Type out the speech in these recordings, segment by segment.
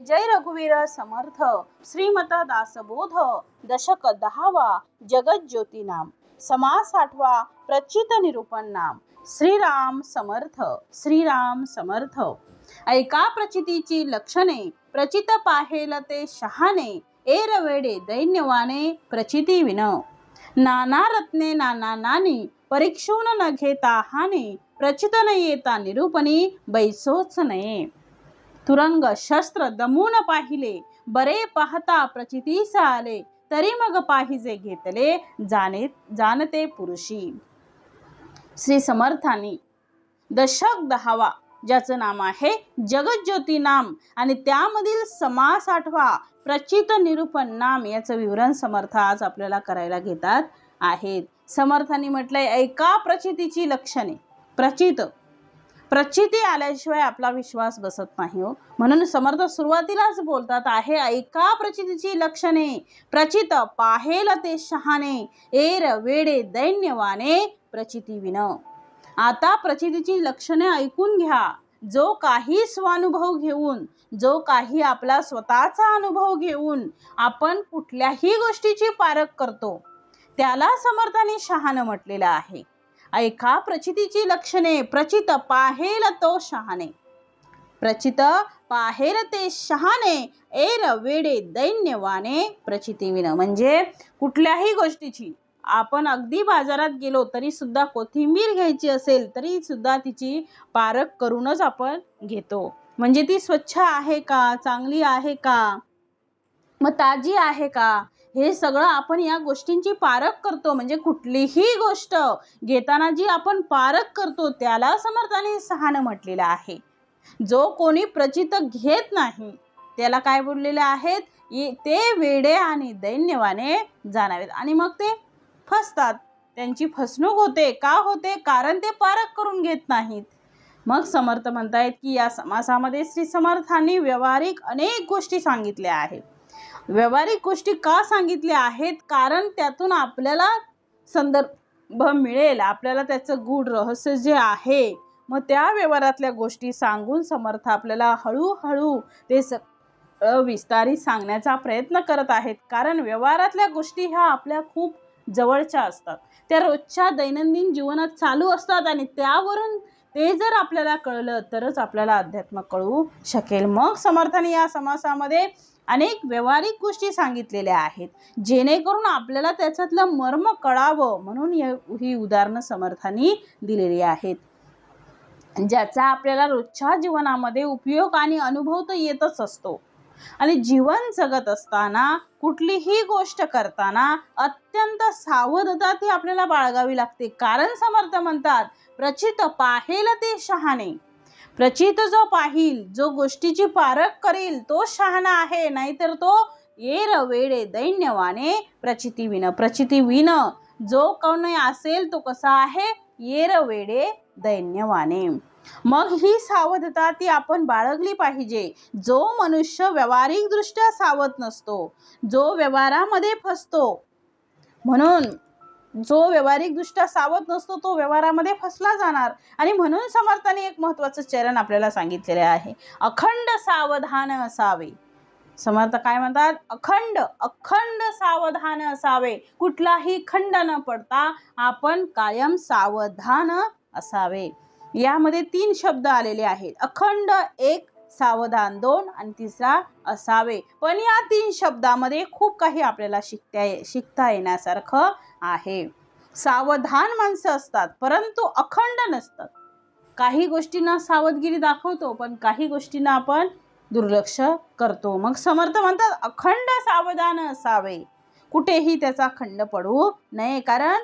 जय रघुवीर समर्थ श्रीमत दासबोध दशक 10वा जगत ज्योती नाम समास 8वा प्रचित निरूपण नाम श्रीराम समर्थ श्रीराम समर्थ। ऐका प्रचितीची लक्षणे प्रचित पाहेल ते शहाणे एरवेडे दैन्यवाने प्रचिती विन नाना रत्ने नाना नानी परीक्षून न घेता हाने प्रचित न येता निरूपणी बैसोच नये। तुरंग शस्त्र दमून पाहिले बरे पाहता प्रचितीस आले तरी मग पाहिजे घेतले जाणते पुरुषी। श्री समर्थांनी दशक 10वा ज्याचं नाम आहे जगज्योती नाम आणि त्यामधील समास 8वा प्रचित निरूपण नाम याचं विवरण समर्थ आज आपल्याला करायला घेतात आहेत। समर्थांनी म्हटलंय ऐका प्रचितीची लक्षणे। प्रचिती आल्याशिवाय आपला विश्वास बसत नाही हो, म्हणून समर्थ सुरुवातीलाच बोलतात आहे ऐका प्रचितीची लक्षणे प्रचित पाहेल ते शहाणे एर वेडे दैन्यवाने प्रचिती विन। आता प्रचितीची लक्षणे ऐकून घ्या। जो काही स्वानुभव घेऊन जो काही आपला स्वतःचा अनुभव घेऊन आपण कुठल्याही गोष्टीची पारख करतो त्याला समर्थांनी शहाणं म्हटलेलं आहे। ऐका प्रचितीची लक्षणे प्रचित पाहेल तो शहाणे प्रचित पाहेल ते शहाणे एर वेडे दैन्यवाने प्रचिती विन। म्हणजे कुठल्याही गोष्टीची आपण अगदी बाजारात गेलो तरी सुद्धा कोथिंबीर घ्यायची असेल तरी सुद्धा तिची पारख करूनच आपण घेतो। म्हणजे ती स्वच्छ आहे का, चांगली आहे का, मग ताजी आहे का, हे सगळं आपण या गोष्टींची पारख करतो। म्हणजे कुठलीही गोष्ट घेताना जी आपण पारख करतो त्याला समर्थाने शहाणं म्हटलेलं आहे। जो कोणी प्रचित घेत नाही त्याला काय बोललेले आहेत ते वेडे आणि दैन्यवाने जाणावेत आणि मग ते फसतात, त्यांची फसवणूक होते। का होते? कारण ते पारख करून घेत नाहीत। मग समर्थ म्हणतायत की या समासामध्ये श्री समर्थांनी व्यावहारिक अनेक गोष्टी सांगितल्या आहेत। व्यावहारिक गोष्टी का सांगितल्या आहेत? कारण त्यातून आपल्याला संदर्भ मिळेल, आपल्याला त्याचं गूढ रहस्य जे आहे मग त्या व्यवहारातल्या गोष्टी सांगून समर्थ आपल्याला हळूहळू ते विस्तारित सांगण्याचा प्रयत्न करत आहेत। कारण व्यवहारातल्या गोष्टी ह्या आपल्या खूप जवळच्या असतात, त्या रोजच्या दैनंदिन जीवनात चालू असतात आणि त्यावरून ते जर आपल्याला कळलं तरच आपल्याला अध्यात्म कळू शकेल। मग समर्थांनी या समासामध्ये अनेक व्यावहारिक गोष्टी सांगितलेल्या आहेत जेणेकरून आपल्याला त्याच्यातलं मर्म कळावं म्हणून ही उदाहरणं समर्थांनी दिलेली आहेत, ज्याचा आपल्याला रोजच्या जीवनामध्ये उपयोग आणि अनुभव तर येतच असतो। आणि जीवन जगत असताना कुठलीही गोष्ट करताना अत्यंत सावधता ती आपल्याला बाळगावी लागते। कारण समर्थ म्हणतात प्रचित पाहेल ते शहाणे। प्रचित जो पाहिल, जो गोष्टीची पारख करील तो शहाणा आहे, नाहीतर तो एर वेडे दैन्यवाने प्रचिती विन। प्रचिती विन जो कोणी असेल तो कसा आहे? एर वेडे दैन्यवाने। मग ही सावधता ती आपण बाळगली पाहिजे। जो मनुष्य व्यावहारिक दृष्ट्या सावध नसतो, जो व्यवहारामध्ये फसतो, म्हणून जो व्यावहारिक दृष्ट्या सावध नसतो तो व्यवहारामध्ये फसला जाणार। आणि म्हणून समर्थांनी एक महत्त्वाचं चरण आपल्याला सांगितलेले आहे अखंड सावधान असावे। समर्थ काय म्हणतात? अखंड सावधान असावे। कुठलाही खंड न पडता आपण कायम सावधान असावे। यामध्ये 3 शब्द आलेले आहेत, अखंड 1, सावधान 2 आणि तिसरा असावे। पण या 3 शब्दामध्ये खूप काही आपल्याला शिकता येण्यासारखं आहे। सावधान माणसं असतात परंतु अखंड नसतात। काही गोष्टींना सावधगिरी दाखवतो पण काही गोष्टींना आपण दुर्लक्ष करतो। मग समर्थ म्हणतात अखंड सावधान असावे, कुठेही त्याचा खंड पडू नये। कारण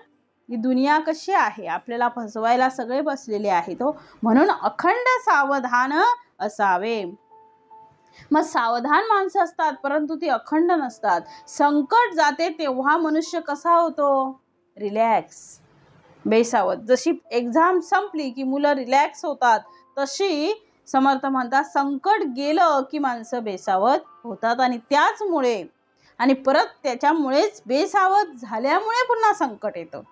ही दुनिया कशी आहे, आपल्याला फसवायला सगळे बसलेले आहेत, म्हणून अखंड सावधान असावे। मग सावधान माणसं असतात परंतु ती अखंड नसतात। संकट जाते तेव्हा मनुष्य कसा होतो? रिलॅक्स, बेसावध। जशी एक्झाम संपली की मुलं रिलॅक्स होतात तशी समर्थ म्हणतात संकट गेलं की माणसं बेसावध होतात आणि त्याचमुळे आणि परत त्याच्यामुळेच बेसावध झाल्यामुळे पुन्हा संकट येतं।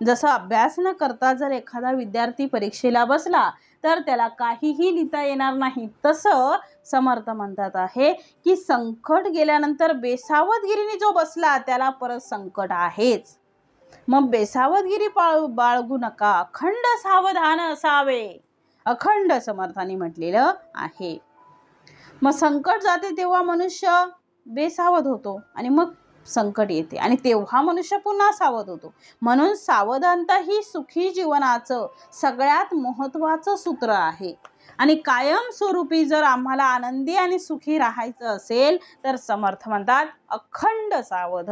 जसं अभ्यास न करता जर एखादा विद्यार्थी परीक्षेला बसला तर त्याला काहीही लिहिता येणार नाही. तसं समर्थ म्हणतात आहे की संकट गेल्यानंतर बेसावधगिरीने जो बसला त्याला परत संकट आहेच. मग बेसावधगिरी बाळगू नका, अखंड सावधान असावे, अखंड समर्थाने म्हटलेलं आहे. मग संकट जाते तेव्हा मनुष्य बेसावध होतो आणि मग संकट येते आणि तेव्हा मनुष्य पुन्हा सावध होतो. म्हणून सावधानता ही सुखी जीवनाचं सगळ्यात महत्त्वाचं सूत्र आहे. आणि कायम स्वरूपी जर आम्हाला आनंदी आणि सुखी राहायचं असेल तर समर्थ म्हणतात अखंड सावध,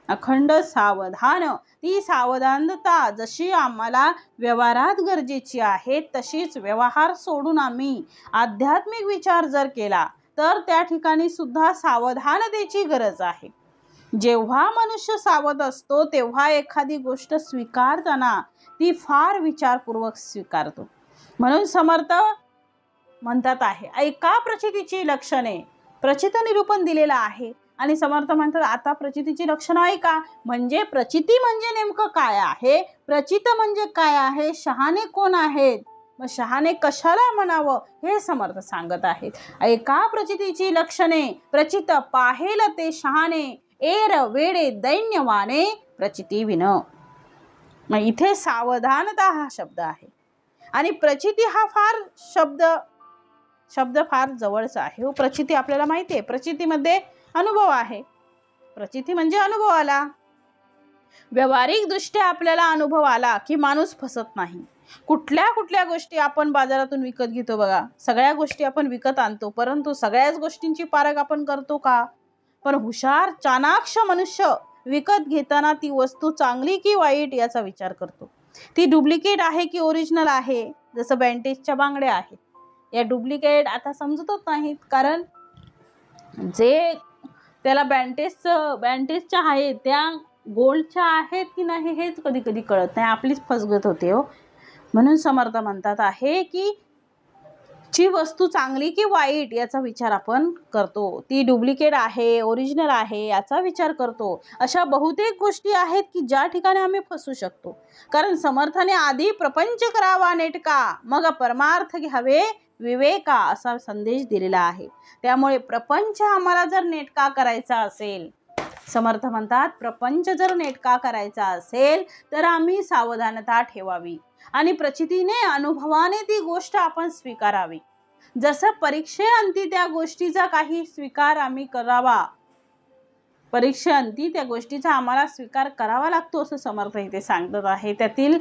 अखंड सावधान. ती सावधानता जशी आम्हाला व्यवहारात गरजेची आहे तशीच व्यवहार सोडून आम्ही आध्यात्मिक विचार जर केला तर त्या ठिकाणी सुद्धा सावधानतेची गरज आहे. जेव्हा मनुष्य सावध असतो तेव्हा एखादी गोष्ट स्वीकारताना ती फार विचारपूर्वक स्वीकारतो. म्हणून समर्थ म्हणतात आहे ऐका प्रचितीची लक्षणे. प्रचित निरूपण दिलेलं आहे आणि समर्थ म्हणतात आता प्रचितीची लक्षणं ऐका. म्हणजे प्रचिती म्हणजे नेमकं काय आहे, प्रचित म्हणजे काय आहे, शहाणे कोण आहेत, मग शहाणे कशाला म्हणावं हे समर्थ सांगत आहेत. ऐका प्रचितीची लक्षणे, प्रचित पाहेल ते शहाणे, एर वेडे दैन्यवाने प्रचिती विन. मग इथे सावधानता हा शब्द आहे आणि प्रचिती हा फार शब्द फार जवळचा आहे. प्रचिती आपल्याला माहिती आहे, प्रचितीमध्ये अनुभव आहे. प्रचिती म्हणजे अनुभव आला. व्यावहारिक दृष्ट्या आपल्याला अनुभव आला की माणूस फसत नाही. कुठल्या गोष्टी आपण बाजारातून विकत घेतो बघा, सगळ्या गोष्टी आपण विकत आणतो, परंतु सगळ्याच गोष्टींची पारख आपण करतो का? पण हुशार चाणाक्ष मनुष्य विकत घेताना ती वस्तू चांगली की वाईट याचा विचार करतो. ती डुप्लिकेट आहे की ओरिजिनल आहे. जसं बँटेजच्या बांगड्या आहेत, या डुप्लिकेट आता समजतच नाहीत, कारण जे त्याला बँटेजच्या आहेत त्या गोल्डच्या आहेत की नाही हेच कधी कधी कळत नाही, आपलीच फसगत होते हो. म्हणून समर्थ म्हणतात आहे की ची वस्तू चांगली की वाईट याचा विचार आपण करतो. ती डुप्लिकेट आहे ओरिजिनल आहे याचा विचार करतो. अशा बहुतेक गोष्टी आहेत की ज्या ठिकाणी आम्ही फसू शकतो. कारण समर्थाने आधी प्रपंच करावा नेटका, मग परमार्थ घ्यावे विवेका असा संदेश दिलेला आहे. त्यामुळे प्रपंच आम्हाला जर नेटका करायचा असेल, समर्थ म्हणतात प्रपंच जर नेटका करायचा असेल तर आम्ही सावधानता ठेवावी आणि प्रचितीने अनुभवाने ती गोष्ट आपण स्वीकारावी. जसं परीक्षेअंती त्या गोष्टीचा काही स्वीकार आम्ही करावा, परीक्षेअंती त्या गोष्टीचा आम्हाला स्वीकार करावा लागतो असं समर्थ इथे सांगत आहे. त्यातील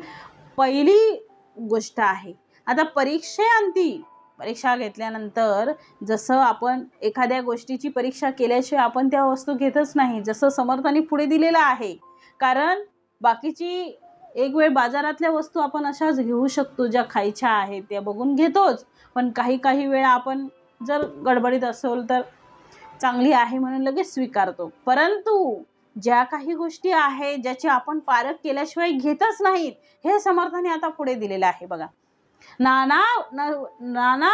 पहिली गोष्ट आहे आता परीक्षेअंती, परीक्षा घेतल्यानंतर जसं आपण एखाद्या गोष्टीची परीक्षा केल्याशिवाय आपण त्या वस्तू घेतच नाही, जसं समर्थाने पुढे दिलेलं आहे. कारण बाकीची एक वेळ बाजारातल्या वस्तू आपण अशाच घेऊ शकतो, ज्या खायच्या आहेत त्या बघून घेतोच, पण काही वेळा आपण जर गडबडीत असेल तर चांगली आहे म्हणून लगेच स्वीकारतो. परंतु ज्या काही गोष्टी आहेत ज्याची आपण पारख केल्याशिवाय घेतच नाहीत, हे समर्थाने आता पुढे दिलेलं आहे बघा. नाना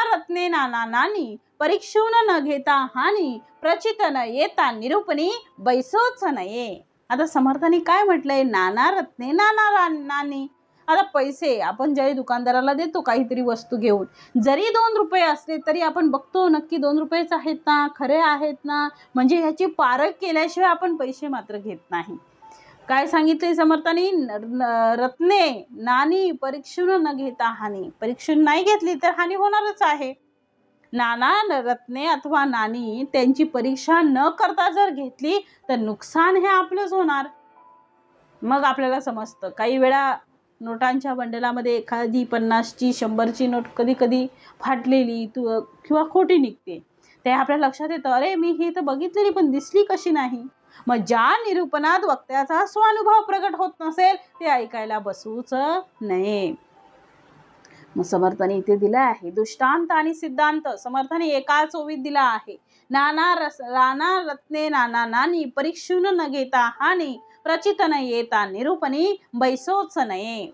रत्ने नाना नानी, परीक्षून न घेता हानी, प्रचित न येता निरूपणी बैसोच नये. आता समर्थाने काय म्हटलंय, नाना रत्ने नाना नानी. आता पैसे आपण ज्याही दुकानदाराला देतो काहीतरी वस्तू घेऊन, जरी 2 रुपये असले तरी आपण बघतो नक्की 2 रुपयेच आहेत ना, खरे आहेत ना, म्हणजे ह्याची पारख केल्याशिवाय आपण पैसे मात्र घेत नाही. काय सांगितले समर्थाने, रत्ने नानी परीक्षून न घेता हानी. परीक्षून नाही घेतली तर हानी होणारच आहे. नाना रत्ने अथवा नानी त्यांची परीक्षा न करता जर घेतली तर नुकसान हे आपलंच होणार. मग आपल्याला समजतं काही वेळा नोटांच्या बंडलामध्ये एखादी 50ची 100ची नोट कधी कधी फाटलेली किंवा खोटी निघते. ते आपल्या लक्षात येतं, अरे मी ही तर बघितलेली पण दिसली कशी नाही. मग ज्या निरूपणात वक्त्याचा स्वानुभव प्रगट होत नसेल ते ऐकायला बसूच नये. मग समर्थाने इथे दिला आहे दृष्टांत आणि सिद्धांत. समर्थाने एकाच ओवीत दिला आहे. नाना रत्ने नाना नानी, परीक्षून न घेता हानी, प्रचित न येता निरूपणी बैसोच नये.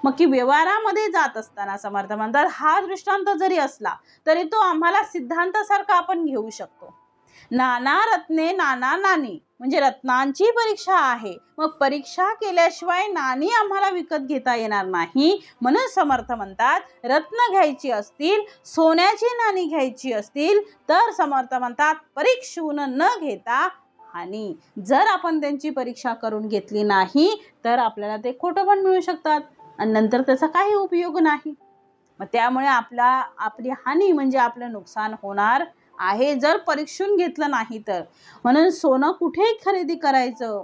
मग की व्यवहारामध्ये जात असताना समर्थ म्हणतात हा दृष्टांत जरी असला तरी तो आम्हाला सिद्धांतासारखा आपण घेऊ शकतो. नाना रत्ने नाना नाणी म्हणजे रत्नांची परीक्षा आहे, मग परीक्षा केल्याशिवाय नाणी आम्हाला विकत घेता येणार नाही. म्हणून समर्थ म्हणतात रत्न घ्यायची असतील, सोन्याची नाणी घ्यायची असतील तर समर्थ म्हणतात परीक्षून न घेता हानी. जर आपण त्यांची परीक्षा करून घेतली नाही तर आपल्याला ते खोटं पण मिळू शकतात आणि नंतर त्याचा काही उपयोग नाही. मग त्यामुळे आपली हानी म्हणजे आपलं नुकसान होणार आहे जर परीक्षून घेतलं नाही तर. म्हणून सोनं कुठे खरेदी करायचं?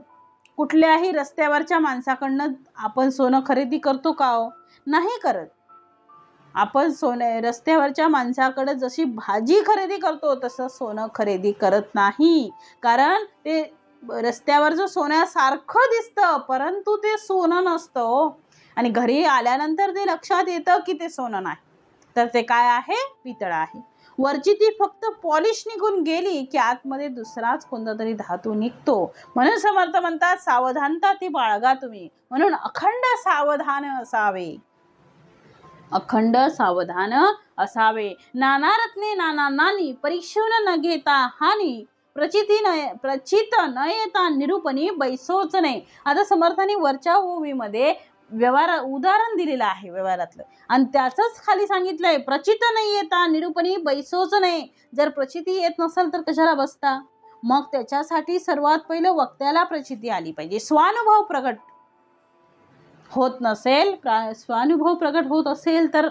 कुठल्याही रस्त्यावरच्या माणसाकडनं आपण सोनं खरेदी करतो का हो? नाही करत. आपण रस्त्यावरच्या माणसाकडे जशी भाजी खरेदी करतो तसं सोनं खरेदी करत नाही. कारण ते रस्त्यावरचं सोन्यासारखं दिसतं परंतु ते सोनं नसतं आणि घरी आल्यानंतर ते लक्षात येतं की ते सोनं नाही, तर ते काय आहे? पितळ आहे. वरची ती फक्त पॉलिश निघून गेली की आतमध्ये दुसराच कोणता तरी धातू निघतो. म्हणून समर्थ म्हणतात सावधानता ती बाळगा तुम्ही. म्हणून अखंड सावधान असावे, अखंड सावधान असावे. नाना रत्ने नाना नाणी परीक्षून न घेता हानी, प्रचित न येता निरूपणी बैसोच नाही. आता समर्थाने वरच्या ओवीमध्ये उदाहरण दिलेलं आहे व्यवहारातलं आणि त्याचंच खाली सांगितलंय प्रचित नाही येता निरूपणी बैसोच नाही. जर प्रचिती येत नसेल तर कशाला बसता? मग त्याच्यासाठी सर्वात पहिलं वक्त्याला प्रचिती आली पाहिजे. स्वानुभव प्रगट होत नसेल, स्वानुभव प्रगट होत असेल तर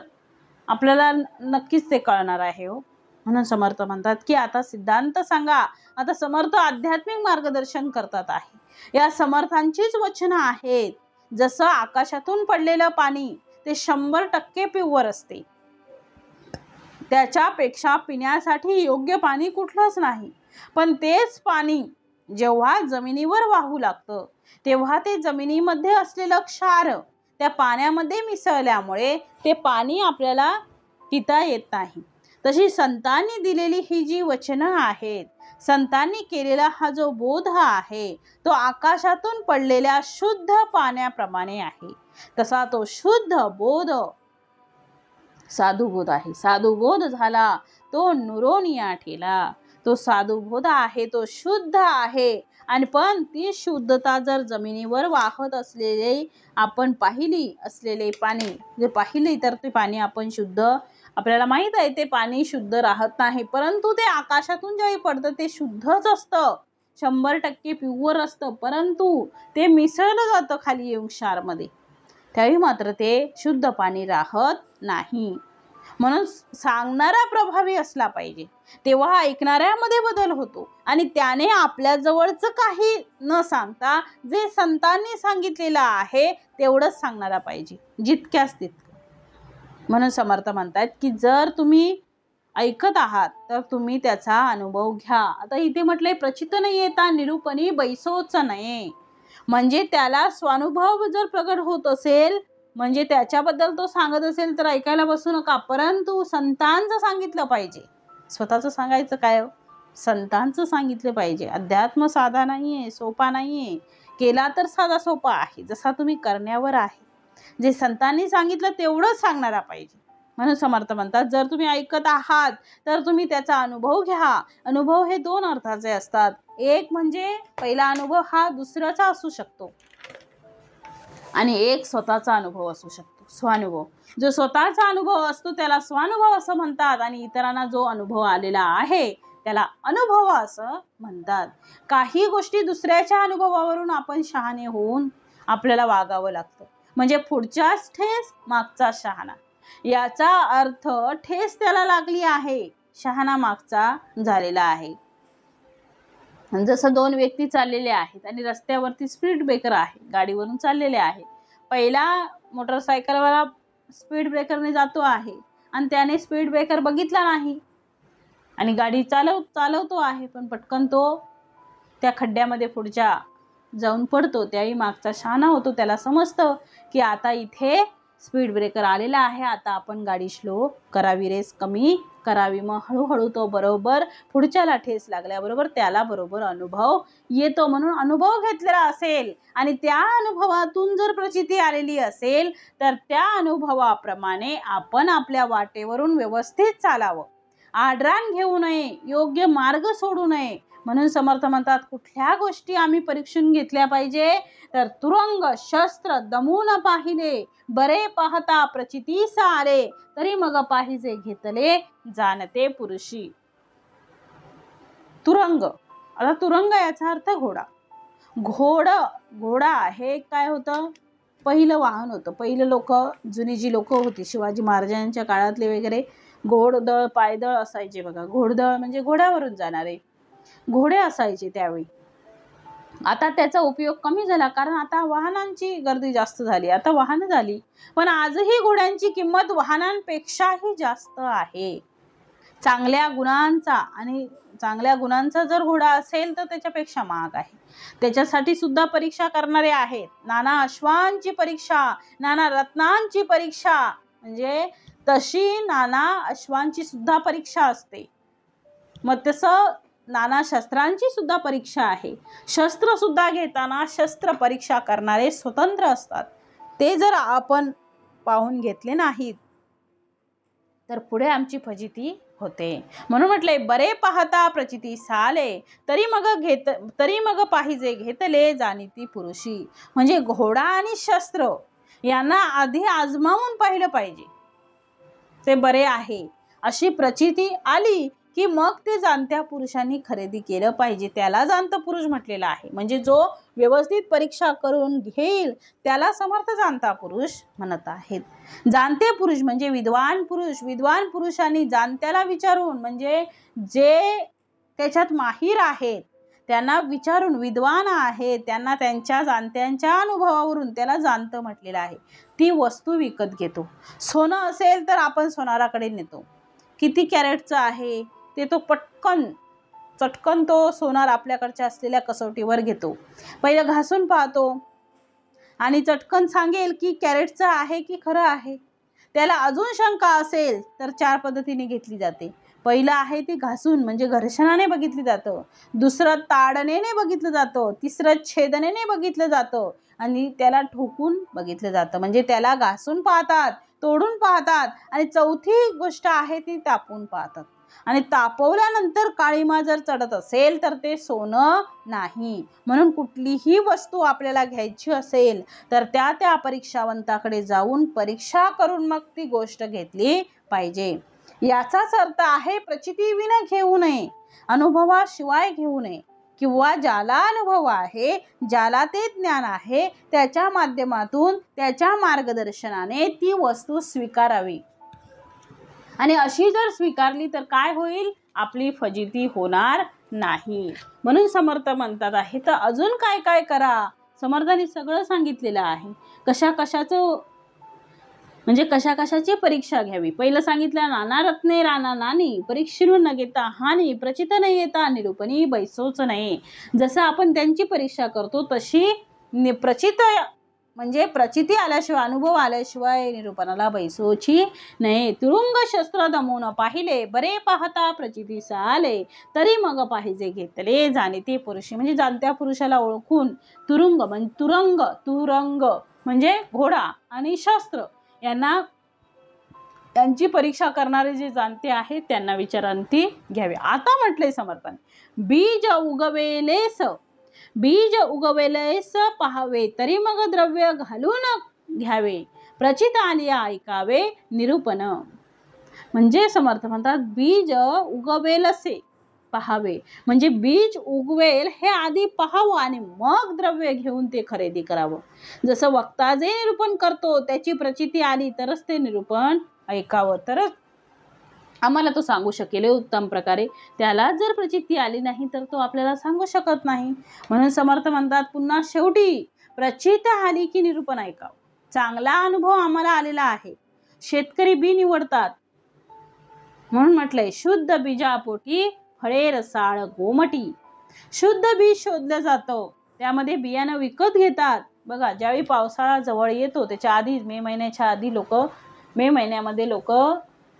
आपल्याला नक्कीच ते कळणार आहे हो. म्हणून समर्थ म्हणतात की आता सिद्धांत सांगा. आता समर्थ आध्यात्मिक मार्गदर्शन करतात आहे. या समर्थांचीच वचनं आहेत. जसं आकाशातून पडलेलं पाणी ते 100% प्युअर असते, त्याच्यापेक्षा पिण्यासाठी योग्य पाणी कुठलंच नाही. पण तेच पाणी जेव्हा जमिनीवर वाहू लागतं तेव्हा ते जमिनीमध्ये असलेलं क्षार त्या पाण्यामध्ये मिसळल्यामुळे ते पाणी आपल्याला पिता येत नाही. तशी संतांनी दिलेली ही जी वचनं आहेत, संतांनी केलेला हा जो बोध आहे तो आकाशातून पडलेल्या शुद्ध पाण्याप्रमाणे आहे. तसा तो शुद्ध बोध साधुबोध आहे. साधुबोध झाला तो नुरोनिया ठेला. तो साधुबोध आहे तो शुद्ध आहे आणि पण ती शुद्धता जर जमिनीवर वाहत असलेले आपण पाहिली असलेले पाणी जर पाहिली तर ते पाणी आपण शुद्ध, आपल्याला माहित आहे ते पाणी शुद्ध राहत नाही. परंतु ते आकाशातून ज्यावेळी पडतं ते शुद्धच असतं, 100% प्युअर असतं. परंतु ते मिसळलं जातं खाली येऊन क्षारमध्ये, त्यावेळी मात्र ते शुद्ध पाणी राहत नाही. म्हणून सांगणारा प्रभावी असला पाहिजे, तेव्हा ऐकणाऱ्यामध्ये बदल होतो आणि त्याने आपल्या जवळचं काही न सांगता जे संतांनी सांगितलेलं आहे तेवढंच सांगणारा पाहिजे, जितक्याच तितकं. म्हणून समर्थ म्हणतात की जर तुम्ही ऐकत आहात तर तुम्ही त्याचा अनुभव घ्या. आता इथे म्हटलंय प्रचित न येता निरूपणी बैसोच नये, म्हणजे त्याला स्वानुभव जर प्रगट होत असेल म्हणजे त्याच्याबद्दल तो सांगत असेल तर ऐकायला बसू नका. परंतु संतांचं सांगितलं पाहिजे. स्वतःचं सांगायचं काय हो? संतांचं सांगितलं पाहिजे. अध्यात्म साधा नाहीये, सोपा नाहीये. केला तर साधा सोपा आहे, जसा तुम्ही करण्यावर आहे. जे संतांनी सांगितलं तेवढंच सांगणारा पाहिजे. म्हणून समर्थ म्हणतात जर तुम्ही ऐकत आहात तर तुम्ही त्याचा अनुभव घ्या. अनुभव हे 2 अर्थाचे असतात. एक म्हणजे पहिला अनुभव हा दुसऱ्याचा असू शकतो आणि एक स्वतःचा अनुभव असू शकतो, स्वानुभव. जो स्वतःचा अनुभव असतो त्याला स्वानुभव असं म्हणतात आणि इतरांना जो अनुभव आलेला आहे त्याला अनुभव असं म्हणतात. काही गोष्टी दुसऱ्याच्या अनुभवावरून आपण शहाणे होऊन आपल्याला वागावं लागतं. म्हणजे पुढच्याच ठेस मागचा शहाणा, याचा अर्थ ठेस त्याला लागली आहे, शहाणा मागचा झालेला आहे. जसं 2 व्यक्ती चाललेले आहेत आणि रस्त्यावरती स्पीड ब्रेकर आहे, गाडीवरून चाललेले आहे. पहिला मोटरसायकलवाला स्पीड ब्रेकरने जातो आहे आणि त्याने स्पीड ब्रेकर बघितला नाही आणि गाडी चालवतो आहे, पण पटकन तो त्या खड्ड्यामध्ये पुढच्या जाऊन पडतो. त्याही मागचा शहाणा होतो, त्याला समजतं की आता इथे स्पीड ब्रेकर आलेला आहे, आता आपण गाडी स्लो करावी, रेस कमी करावी. मग हळूहळू तो बरोबर पुढच्याला ठेस लागल्याबरोबर त्याला बरोबर अनुभव येतो. म्हणून अनुभव घेतलेला असेल आणि त्या अनुभवातून जर प्रचिती आलेली असेल तर त्या अनुभवाप्रमाणे आपण आपल्या वाटेवरून व्यवस्थित चालावं आडरान घेऊ नये, योग्य मार्ग सोडू नये. म्हणून समर्थ म्हणतात कुठल्या गोष्टी आम्ही परीक्षून घेतल्या पाहिजे तर तुरंग शस्त्र दमून पाहिले, बरे पाहता प्रचितीस आले, तरी मग पाहिजे घेतले जाणते पुरुषी. तुरंग, आता तुरंग याचा अर्थ घोडा. घोडा हे काय होतं, पहिलं वाहन होतं. पहिलं लोक, जुनी जी लोक होती शिवाजी महाराजांच्या काळातले वगैरे, घोडदळ पायदळ असायचे बघा. घोडदळ म्हणजे घोड्यावरून जाणारे घोडे असायचे त्यावेळी. आता त्याचा उपयोग कमी झाला कारण आता वाहनांची गर्दी जास्त झाली, आता वाहनं झाली. पण आजही घोड्यांची किंमत वाहनांपेक्षाही जास्त आहे. चांगल्या गुणांचा जर घोडा असेल तर त्याच्यापेक्षा महाग आहे. त्याच्यासाठी सुद्धा परीक्षा करणारे आहेत. नाना अश्वांची परीक्षा, नाना रत्नांची परीक्षा, म्हणजे तशी नाना अश्वांची सुद्धा परीक्षा असते. मग तसं नाना शस्त्रांची सुद्धा परीक्षा आहे. शस्त्र सुद्धा घेताना शस्त्र परीक्षा करणारे स्वतंत्र असतात. ते जर आपण पाहून घेतले नाहीत तर पुढे आमची फजिती होते. म्हणून म्हटले बरे पाहता प्रचिती साले, तरी मग पाहिजे घेतले जाणीती पुरुषी. म्हणजे घोडा आणि शस्त्र यांना आधी आजमावून पाहिलं पाहिजे, ते बरे आहे अशी प्रचिती आली की मग ते जाणत्या पुरुषांनी खरेदी केलं पाहिजे. त्याला जाणता पुरुष म्हटलेला आहे. म्हणजे जो व्यवस्थित परीक्षा करून घेईल त्याला समर्थ जाणता पुरुष म्हणत आहेत. जाणते पुरुष म्हणजे विद्वान पुरुष. विद्वान पुरुषांनी जाणत्याला विचारून, म्हणजे जे त्याच्यात माहीर आहेत त्यांना विचारून, विद्वान आहेत त्यांना त्यांच्या जाणत्यांच्या अनुभवावरून त्याला जाणतं म्हटलेलं आहे. ती वस्तू विकत घेतो. सोनं असेल तर आपण सोनाराकडे नेतो. किती कॅरेटचं आहे ते तो चटकन तो सोनार आपल्याकडच्या असलेल्या कसोटीवर घेतो. पहिलं घासून पाहतो आणि चटकन सांगेल की कॅरेटचं आहे की खरं आहे. त्याला अजून शंका असेल तर 4 पद्धतीने घेतली जाते. पहिलं आहे ती घासून, म्हणजे घर्षणाने बघितली जातं. दुसरं ताडनेने बघितलं जातं. तिसरं छेदनेने बघितलं जातं आणि त्याला ठोकून बघितलं जातं. म्हणजे त्याला घासून पाहतात, तोडून पाहतात. आणि चौथी गोष्ट आहे ती तापून पाहतात. आणि तापवल्यानंतर काळीमा जर चढत असेल तर ते सोनं नाही. म्हणून कुठलीही वस्तू आपल्याला घ्यायची असेल तर त्या परीक्षावंताकडे जाऊन परीक्षा करून मग ती गोष्ट घेतली पाहिजे. याचाच अर्थ आहे प्रचितीविना घेऊ नये, अनुभवाशिवाय घेऊ नये. किंवा ज्याला अनुभव आहे, ज्याला ते ज्ञान आहे, त्याच्या माध्यमातून त्याच्या मार्गदर्शनाने ती वस्तू स्वीकारावी. आणि अशी जर स्वीकारली तर काय होईल, आपली फजिती होणार नाही. म्हणून समर्थ म्हणतात आहे तर अजून काय काय करा. समर्थांनी सगळं सांगितलेलं आहे. कशाची परीक्षा घ्यावी. पहिलं सांगितलं नाना रत्ने राना नानी, परीक्षेनं न घेता हानी, प्रचित न येता निरूपणी बैसोच नये. जसं आपण त्यांची परीक्षा करतो तशी प्रचिती आल्याशिवाय, अनुभव आल्याशिवाय निरूपणाला बैसोची नाही. तुरुंग शस्त्र दमून पाहिले, बरे पाहता प्रचितीस आले, तरी मग पाहिजे घेतले जाणीते पुरुषी. म्हणजे जाणत्या पुरुषाला ओळखून तुरुंग म्हणजे घोडा आणि शस्त्र यांची परीक्षा करणारे जे जाणते आहेत त्यांना विचारांती घ्यावी. आता म्हटले समर्थाने बीज उगवेलेस पाहावे, तरी मग द्रव्य घालून घ्यावे, प्रचित आली ऐकावे निरूपण. म्हणजे समर्थ म्हणतात बीज उगवेलसे पाहावे, म्हणजे बीज उगवेल हे आधी पाहावं आणि मग द्रव्य घेऊन ते खरेदी करावं. जसं वक्ता जे निरूपण करतो त्याची प्रचिती आली तरच ते निरूपण ऐकावं, तरच आम्हाला तो सांगू शकेल उत्तम प्रकारे. त्याला जर प्रचिती आली नाही तर तो आपल्याला सांगू शकत नाही. म्हणून समर्थ म्हणतात पुन्हा शेवटी प्रचित आली की निरूपण ऐकावं. चांगला अनुभव आम्हाला आलेला आहे. शेतकरी बी निवडतात म्हणून म्हटलंय शुद्ध बीजापोटी फळे रसाळ गोमटी. शुद्ध बीज शोधलं जातं, त्यामध्ये बियाणं विकत घेतात. बघा ज्यावेळी पावसाळा जवळ येतो त्याच्या आधी मे महिन्यामध्ये लोक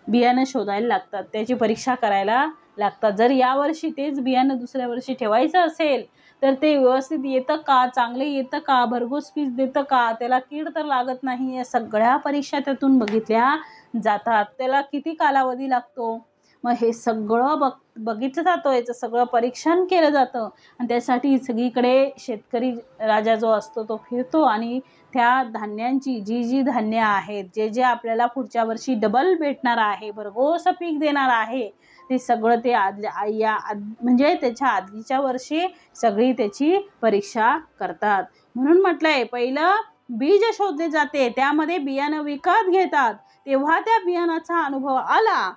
बियाणं शोधायला लागतात, त्याची परीक्षा करायला लागतात. जर यावर्षी तेच बियाणं दुसऱ्या वर्षी ठेवायचं असेल तर ते व्यवस्थित येतं का, चांगले येतं का, भरघोस पीक देतं का, त्याला कीड तर लागत नाही, या सगळ्या परीक्षा त्यातून बघितल्या जातात. त्याला किती कालावधी लागतो. मग हे सगळं बघितलं जातं, याचं सगळं परीक्षण केलं जातं आणि त्यासाठी सगळीकडे शेतकरी राजा जो असतो तो फिरतो आणि त्या धान्यांची जी धान्य आहेत, जे आपल्याला पुढच्या वर्षी डबल भेटणार आहे, भरघोस पीक देणार आहे, ते सगळं ते म्हणजे त्याच्या आधीच्या वर्षी सगळी त्याची परीक्षा करतात. म्हणून म्हटलंय पहिलं बीज शोधले जाते, त्यामध्ये बियाणं विकत घेतात. तेव्हा त्या बियाणाचा अनुभव आला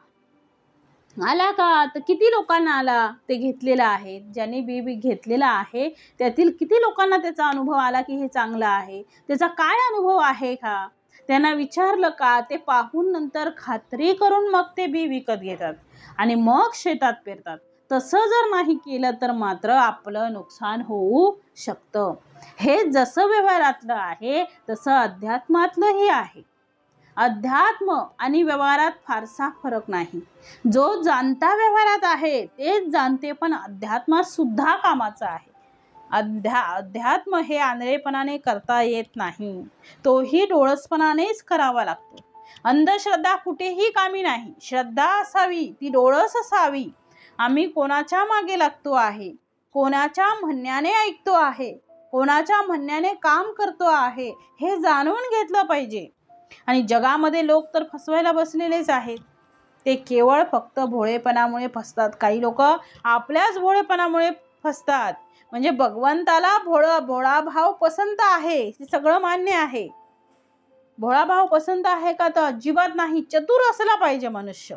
का, तर किती लोकांना आला ते घेतलेलं आहे, ज्यांनी बी घेतलेला आहे त्यातील किती लोकांना त्याचा अनुभव आला की हे चांगलं आहे, त्याचा काय अनुभव आहे का, त्यांना विचारलं का, ते पाहून नंतर खात्री करून मग ते बी विकत घेतात आणि मग शेतात पेरतात. तसं जर नाही केलं तर मात्र आपलं नुकसान होऊ शकतं. हे जसं व्यवहारातलं आहे तसं अध्यात्मातलंही आहे. अध्यात्म आणि व्यवहारात फारसा फरक नाही. जो जाणता व्यवहारात आहे तेच जाणते पण अध्यात्मात सुद्धा कामाचं आहे. अध्यात्म हे आंधळेपणाने करता येत नाही, तोही डोळसपणानेच करावा लागतो. अंधश्रद्धा कुठेही कामी नाही. श्रद्धा असावी ती डोळस असावी. आम्ही कोणाच्या मागे लागतो आहे, कोणाच्या म्हणण्याने ऐकतो आहे, कोणाच्या म्हणण्याने काम करतो आहे हे जाणून घेतलं पाहिजे. आणि जगामध्ये लोक तर फसवायला बसलेलेच आहेत. ते केवळ फक्त भोळेपणामुळे फसतात. काही लोक आपल्याच भोळेपणामुळे फसतात. म्हणजे भगवंताला भोळा भाव पसंत आहे, हे सगळं मान्य आहे. भोळा भाव पसंत आहे का, तर अजिबात नाही. चतुर असला पाहिजे मनुष्य,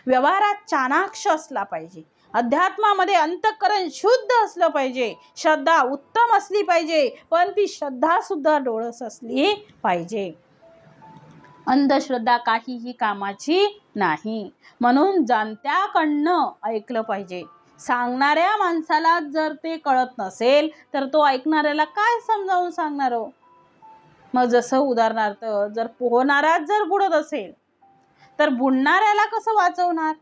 व्यवहारात चाणाक्ष असला पाहिजे, अध्यात्मामध्ये अंतःकरण शुद्ध असलं पाहिजे, श्रद्धा उत्तम असली पाहिजे, पण ती श्रद्धा सुद्धा डोळस असली पाहिजे. अंधश्रद्धा काहीही कामाची नाही. म्हणून जाणत्याकडनं ऐकलं पाहिजे. सांगणाऱ्या माणसाला जर ते कळत नसेल तर तो ऐकणाऱ्याला काय समजावून सांगणार हो. मग जसं उदाहरणार्थ जर पोहणाराच जर बुडत असेल तर बुडणाऱ्याला कसं वाचवणार,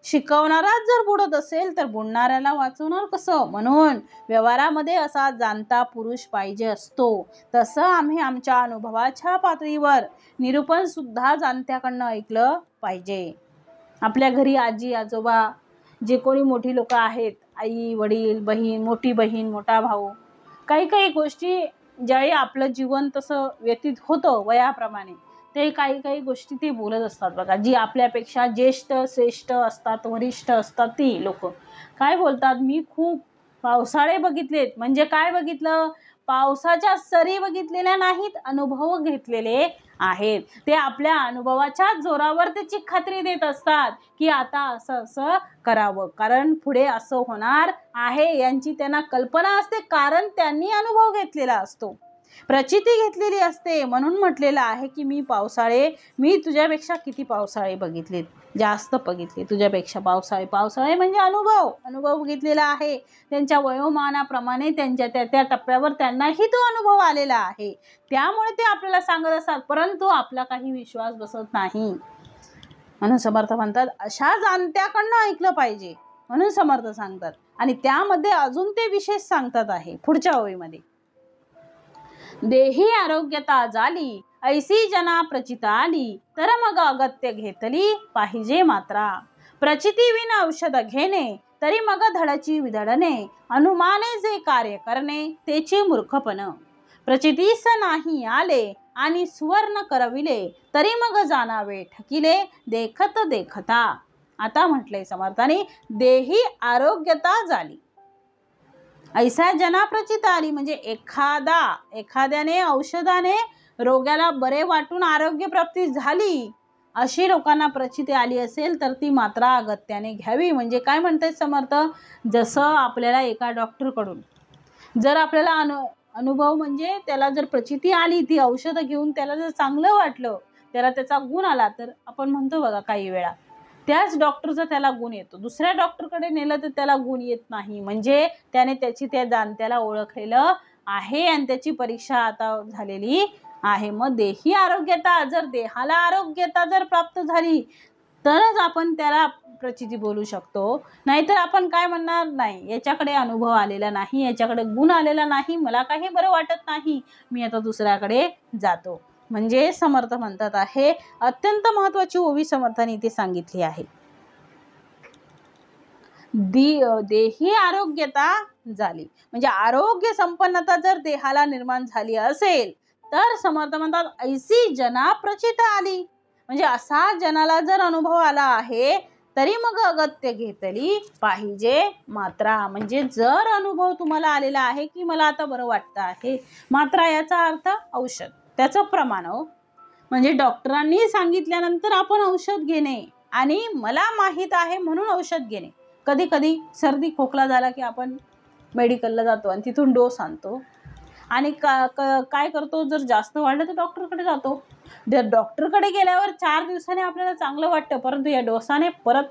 शिकवणाराच जर बुडत असेल तर बुडणाऱ्याला वाचवणार कसं. म्हणून व्यवहारामध्ये असा जाणता पुरुष पाहिजे असतो. तसं आम्ही आमच्या अनुभवाच्या पातळीवर निरूपण सुद्धा जाणत्याकडनं ऐकलं पाहिजे. आपल्या घरी आजी आजोबा जे कोणी मोठी लोक आहेत, आई वडील बहीण, मोठी बहीण, मोठा भाऊ, काही गोष्टी ज्यावेळी आपलं जीवन तसं व्यतीत होतं वयाप्रमाणे, ते काही गोष्टी ते बोलत असतात बघा. जी आपल्यापेक्षा ज्येष्ठ श्रेष्ठ असतात, वरिष्ठ असतात, ती लोक काय बोलतात, मी खूप पावसाळे बघितलेत. म्हणजे काय बघितलं, पावसाच्या सरी बघितलेल्या नाहीत, अनुभव घेतलेले आहेत. ते आपल्या अनुभवाच्या जोरावर त्याची खात्री देत असतात की आता असं करावं, कारण पुढे असं होणार आहे यांची त्यांना कल्पना असते, कारण त्यांनी अनुभव घेतलेला असतो, प्रचिती घेतलेली असते. म्हणून म्हटलेलं आहे की मी तुझ्यापेक्षा किती पावसाळे बघितलेत, जास्त बघितले तुझ्यापेक्षा पावसाळे म्हणजे अनुभव घेतलेला आहे. त्यांच्या वयोमानाप्रमाणे त्यांच्या त्या टप्प्यावर त्यांनाही तो अनुभव आलेला आहे. त्यामुळे ते आपल्याला सांगत असतात, परंतु आपला काही विश्वास बसत नाही. म्हणून समर्थ म्हणतात अशा जाणत्याकडनं ऐकलं पाहिजे. म्हणून समर्थ सांगतात आणि त्यामध्ये अजून ते विशेष सांगतात आहे पुढच्या ओळीमध्ये. देही आरोग्यता झाली ऐसी जना प्रचिता आली, तर मग अगत्य घेतली पाहिजे मात्रा. प्रचिती विन औषध घेणे, तरी मग धडची विधडणे. अनुमाने जे कार्य करणे, तेची मूर्खपण. प्रचितीस नाही आले आणि सुवर्ण करविले, तरी मग जाणावे ठकिले देखत देखता. आता म्हटलंय समर्थाने, देही आरोग्यता झाली ऐसा जना प्रचिता आली, म्हणजे एखाद्याने औषधाने रोग्याला बरे वाटून आरोग्य प्राप्ती झाली, अशी लोकांना प्रचिती आली असेल तर ती मात्रा अगत्याने घ्यावी. म्हणजे काय म्हणतात समर्थ, जसं आपल्याला एका डॉक्टरकडून जर आपल्याला अनुभव म्हणजे त्याला जर प्रचिती आली, ती औषधं घेऊन त्याला जर चांगलं वाटलं, त्याला त्याचा गुण आला, तर आपण म्हणतो बघा काही वेळा त्याच डॉक्टरचा त्याला गुण येतो, दुसऱ्या डॉक्टरकडे नेलं तर त्याला गुण येत नाही. म्हणजे त्याने त्या जाणत्याला ओळखलेलं आहे आणि त्याची परीक्षा आता झालेली आहे. मग देही आरोग्यता, जर देहाला आरोग्यता जर प्राप्त झाली तरच आपण त्याला प्रचिती बोलू शकतो. नाहीतर आपण काय म्हणणार, नाही याच्याकडे अनुभव आलेला नाही, याच्याकडे गुण आलेला नाही, मला काही बरं वाटत नाही, मी आता दुसऱ्याकडे जातो. म्हणजे समर्थ म्हणतात आहे, अत्यंत महत्त्वाची ओवी समर्थाने इथे सांगितली आहे. देही आरोग्यता झाली. म्हणजे आरोग्य संपन्नता जर देहाला निर्माण झाली असेल तर समर्थ म्हणतात ऐसी जना प्रचित आली. म्हणजे असा जनाला जर अनुभव आला आहे तरी मग अगत्य घेतली पाहिजे मात्रा. म्हणजे जर अनुभव तुम्हाला आलेला आहे की मला आता बरं वाटतं आहे, मात्रा याचा अर्थ औषध, त्याचं प्रमाण. म्हणजे डॉक्टरांनी सांगितल्यानंतर आपण औषध घेणे आणि मला माहीत आहे म्हणून औषध घेणे. कधी कधी सर्दी खोकला झाला की आपण मेडिकलला जातो आणि तिथून डोस आणतो आणि काय करतो, जर जास्त वाढलं तर डॉक्टरकडे जातो. डॉक्टरकडे गेल्यावर 4 दिवसांनी आपल्याला चांगलं वाटतं, परंतु या डोसाने परत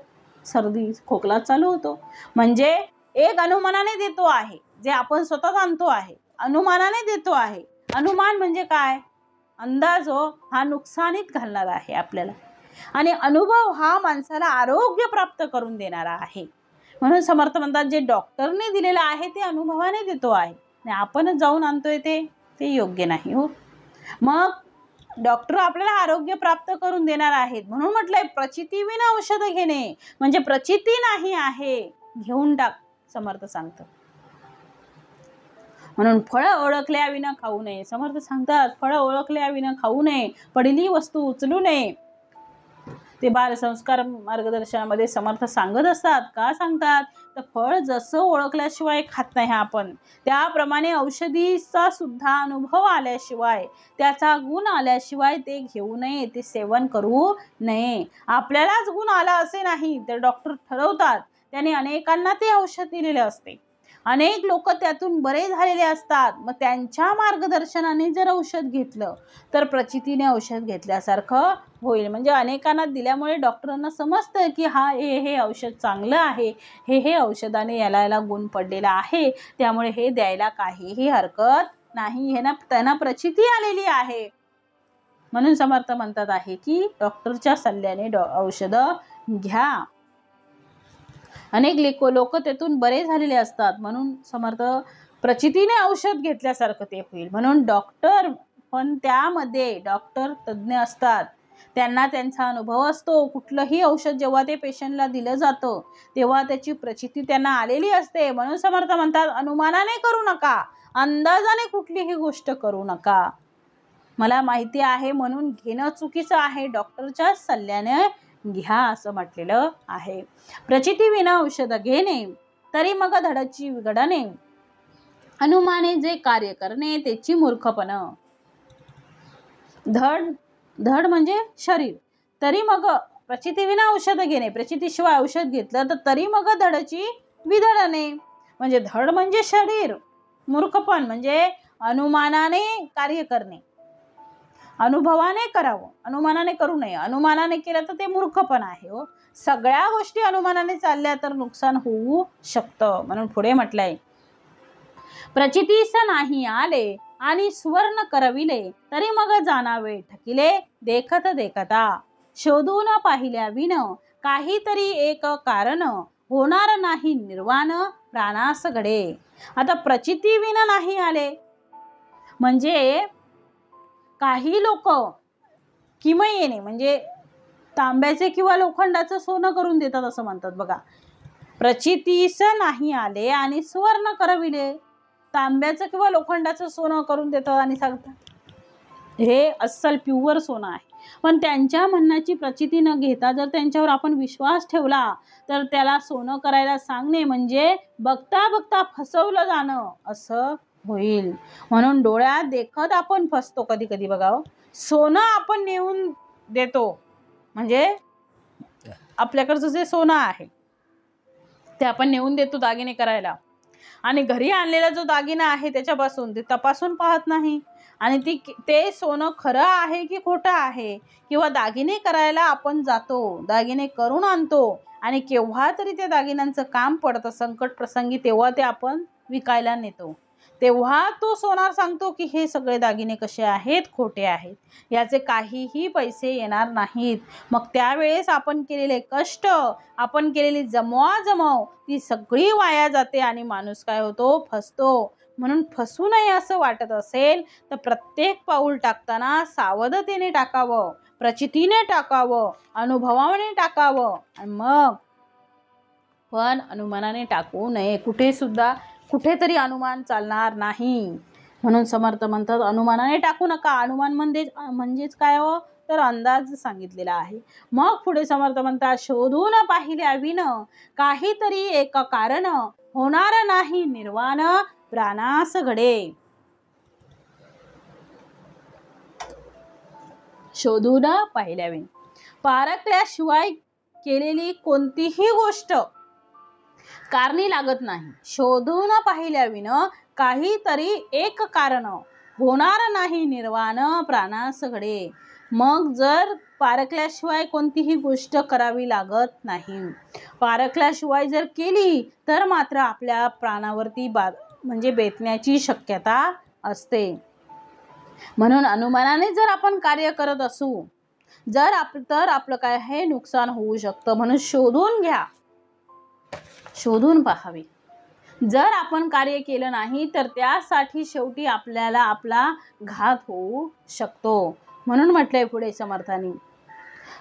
सर्दी खोकला चालू होतो. म्हणजे एक अनुमानाने देतो आहे, जे आपण स्वतः आणतो आहे अनुमानाने देतो आहे. अनुमान म्हणजे काय? अंदाज हा नुकसानीत घालणारा आहे आपल्याला, आणि अनुभव हा माणसाला आरोग्य प्राप्त करून देणारा आहे. म्हणून समर्थ म्हणतात जे डॉक्टरने दिलेलं आहे ते अनुभवाने देतो आहे, आणि आपणच जाऊन आणतोय ते योग्य नाही. मग डॉक्टर आपल्याला आरोग्य प्राप्त करून देणार आहेत म्हणून म्हटलंय प्रचितीविना औषध घेणे. म्हणजे प्रचिती नाही आहे घेऊन टाक, समर्थ सांगतात. म्हणून फळं ओळखल्याविना खाऊ नये. समर्थ सांगतात फळं ओळखल्याविना खाऊ नये, पडली वस्तू उचलू नये. ते बालसंस्कार मार्गदर्शनामध्ये समर्थ सांगत असतात. का सांगतात तर फळ जसं ओळखल्याशिवाय खात नाही आपण, त्याप्रमाणे औषधीचा सुद्धा अनुभव आल्याशिवाय, त्याचा गुण आल्याशिवाय ते घेऊ नये, ते सेवन करू नये. आपल्यालाच गुण आला असे नाही तर डॉक्टर ठरवतात, त्याने अनेकांना ते औषध दिलेले असते, अनेक लोक त्यातून बरे झालेले असतात. मग त्यांच्या मार्गदर्शनाने जर औषध घेतलं तर प्रचितीने औषध घेतल्यासारखं होईल. म्हणजे अनेकांना दिल्यामुळे डॉक्टरांना समजतं की हा हे औषध चांगलं आहे, हे औषधाने याला गुण पडलेला आहे, त्यामुळे हे द्यायला काहीही हरकत नाही, हे ना त्यांना प्रचिती आलेली आहे. म्हणून समर्थ म्हणतात आहे की डॉक्टरच्या सल्ल्याने औषधं घ्या. अनेक लोक त्यातून बरे झालेले असतात, म्हणून समर्थ प्रचितीने औषध घेतल्यासारखं ते होईल. म्हणून डॉक्टर पण त्यामध्ये डॉक्टर तज्ज्ञ असतात, त्यांना त्यांचा अनुभव असतो. कुठलंही औषध जेव्हा ते पेशंटला दिलं जातं तेव्हा त्याची प्रचिती त्यांना आलेली असते. म्हणून समर्थ म्हणतात अनुमानाने करू नका, अंदाजाने कुठलीही गोष्ट करू नका. मला माहिती आहे म्हणून घेणं चुकीचं आहे, डॉक्टरच्या सल्ल्याने घ्या असं म्हटलेलं आहे. प्रचिती विना औषध घेणे तरी मग धडची विघडणे, अनुमाने जे कार्य करणे त्याची मूर्खपण. धड म्हणजे शरीर, तरी मग प्रचिती विना औषध घेणे, प्रचितीशिवाय औषध घेतलं तर तरी मग धडची विधडणे. म्हणजे धड म्हणजे शरीर, मूर्खपण म्हणजे अनुमानाने कार्य करणे, अनुभवाने करावं, अनुमानाने करू नये. अनुमानाने केलं तर ते मूर्खपण आहे. सगळ्या गोष्टी अनुमानाने चालल्या तर नुकसान होऊ शकतं. म्हणून पुढे म्हटलंय प्रचितीस नाही आले आणि सुवर्ण करविले तरी मग जाणावे ठकिले देखत देखता, शोधून पाहिल्या विन काहीतरी एक कारण होणार नाही निर्वाण प्राणास घडे. आता प्रचिती विना नाही आले म्हणजे काही लोक किमयेने म्हणजे तांब्याचे किंवा लोखंडाचं सोनं करून देतात असं म्हणतात बघा. प्रचितीस नाही आले आणि सुवर्ण करविले, तांब्याचं किंवा लोखंडाचं सोनं करून देतात आणि सांगतात हे अस्सल प्युअर सोनं आहे. पण त्यांच्या म्हणण्याची प्रचिती न घेता जर त्यांच्यावर आपण विश्वास ठेवला तर त्याला सोनं करायला सांगणे म्हणजे बघता बघता फसवलं जाणं असं होईल. म्हणून डोळ्यात देखत आपण फसतो कधी कधी बघा. सोनं आपण नेऊन देतो, म्हणजे आपल्याकडचं जे सोनं आहे ते आपण नेऊन देतो दागिने करायला, आणि घरी आणलेला जो दागिना आहे त्याच्यापासून ते तपासून पाहत नाही, आणि ते सोनं खरं आहे की खोटं आहे. किंवा दागिने करायला आपण जातो, दागिने करून आणतो, आणि केव्हा तरी त्या दागिन्यांचं काम पडतं संकट प्रसंगी, तेव्हा ते आपण विकायला नेतो, तेव्हा तो सोनार सांगतो की हे सगळे दागिने कसे आहेत, खोटे आहेत, याचे काहीही पैसे येणार नाहीत. मग त्यावेळेस आपण केलेले कष्ट, आपण केलेली जमवाजमव ती सगळी वाया जाते आणि माणूस काय होतो, फसतो. म्हणून फसू नये असं वाटत असेल तर प्रत्येक पाऊल टाकताना सावधतेने टाकावं, प्रचितीने टाकावं, अनुभवाने टाकावं, आणि मग पण अनुमानाने टाकू नये. कुठे सुद्धा कुठेतरी अनुमान चालणार नाही. म्हणून समर्थ म्हणतात अनुमानाने टाकू नका. अनुमान म्हणजेच काय हो, तर अंदाज सांगितलेला आहे. मग पुढे समर्थ म्हणतात शोधून पाहिल्या विन काहीतरी एक कारण होणार नाही निर्वाण प्राणास घडे. शोधून पाहिल्याविन पारखल्याशिवाय केलेली कोणतीही गोष्ट कारणी लागत नाही. शोधून पाहिल्याविन काहीतरी एक कारण होणार नाही निर्वाण प्राणास घडे. मग जर पारखल्याशिवाय कोणतीही गोष्ट करावी लागत नाही, पारखल्याशिवाय जर केली तर मात्र आपल्या प्राणावरती म्हणजे बेतण्याची शक्यता असते. म्हणून अनुमानाने जर आपण कार्य करत असू तर आपलं काय हे नुकसान होऊ शकतं. म्हणून शोधून घ्या, शोधून पाहावे. जर आपण कार्य केलं नाही तर त्यासाठी शेवटी आपल्याला आपला घात होऊ शकतो. म्हणून म्हटलंय पुढे समर्थांनी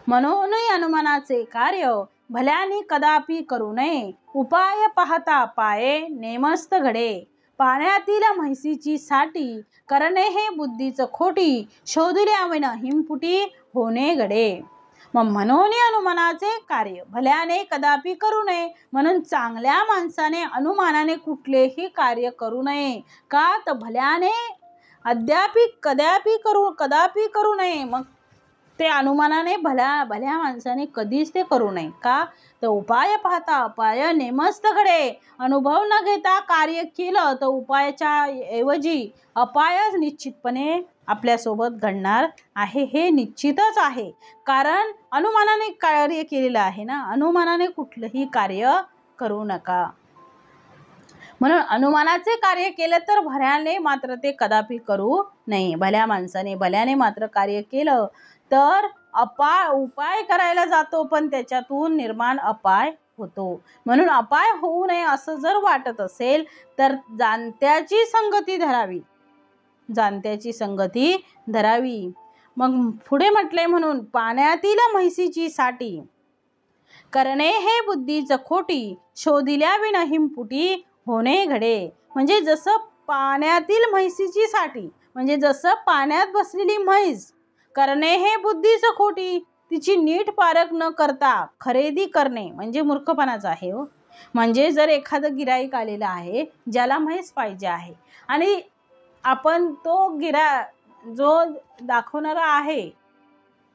म्हणून अनुमानाचे कार्य भल्याने कदापि करू नये. उपाय पाहता पाये नेमस्त घडे. पाण्यातील म्हैसीची साठी करणे हे बुद्धीच खोटी. शोधल्याविन हिमपुटी होणे घडे. मग म्हणून अनुमानाचे कार्य भल्याने कदापि करू नये. म्हणून चांगल्या माणसाने अनुमानाने कुठलेही कार्य करू नये. का तर भल्याने कदापि करू नये. मग ते अनुमानाने भल्या माणसाने कधीच ते करू नये. का तर उपाय पाहता अपाय नेमस्त घडे. अनुभव न घेता कार्य केलं तर उपायाच्या ऐवजी अपायच निश्चितपणे आपल्यासोबत घडणार आहे. हे निश्चितच आहे. कारण अनुमानाने कार्य केलेलं आहे ना. अनुमानाने कुठलंही कार्य करू नका. म्हणून अनुमानाचे कार्य केले तर भल्याने मात्र ते कदापि करू नये. भल्याने मात्र कार्य केलं तर उपाय करायला जातो पण त्याच्यातून निर्माण अपाय होतो. म्हणून अपाय होऊ नये असं जर वाटत असेल तर जाणत्याची संगती धरावी. मग पुढे म्हटले म्हणून पाण्यातील म्हैसीची साठी करणे हे बुद्धीच खोटी. शोधिल्याविन हिमपुटी होणे घडे. म्हणजे जसं पाण्यातील म्हैसीची साठी म्हणजे जसं पाण्यात बसलेली म्हैस करणे हे बुद्धीच खोटी. तिची नीट पारख न करता खरेदी करणे म्हणजे मूर्खपणाच आहे हो. म्हणजे जर एखादं गिराईक आलेलं आहे ज्याला म्हैस पाहिजे आहे आणि आपण जो दाखवणारा आहे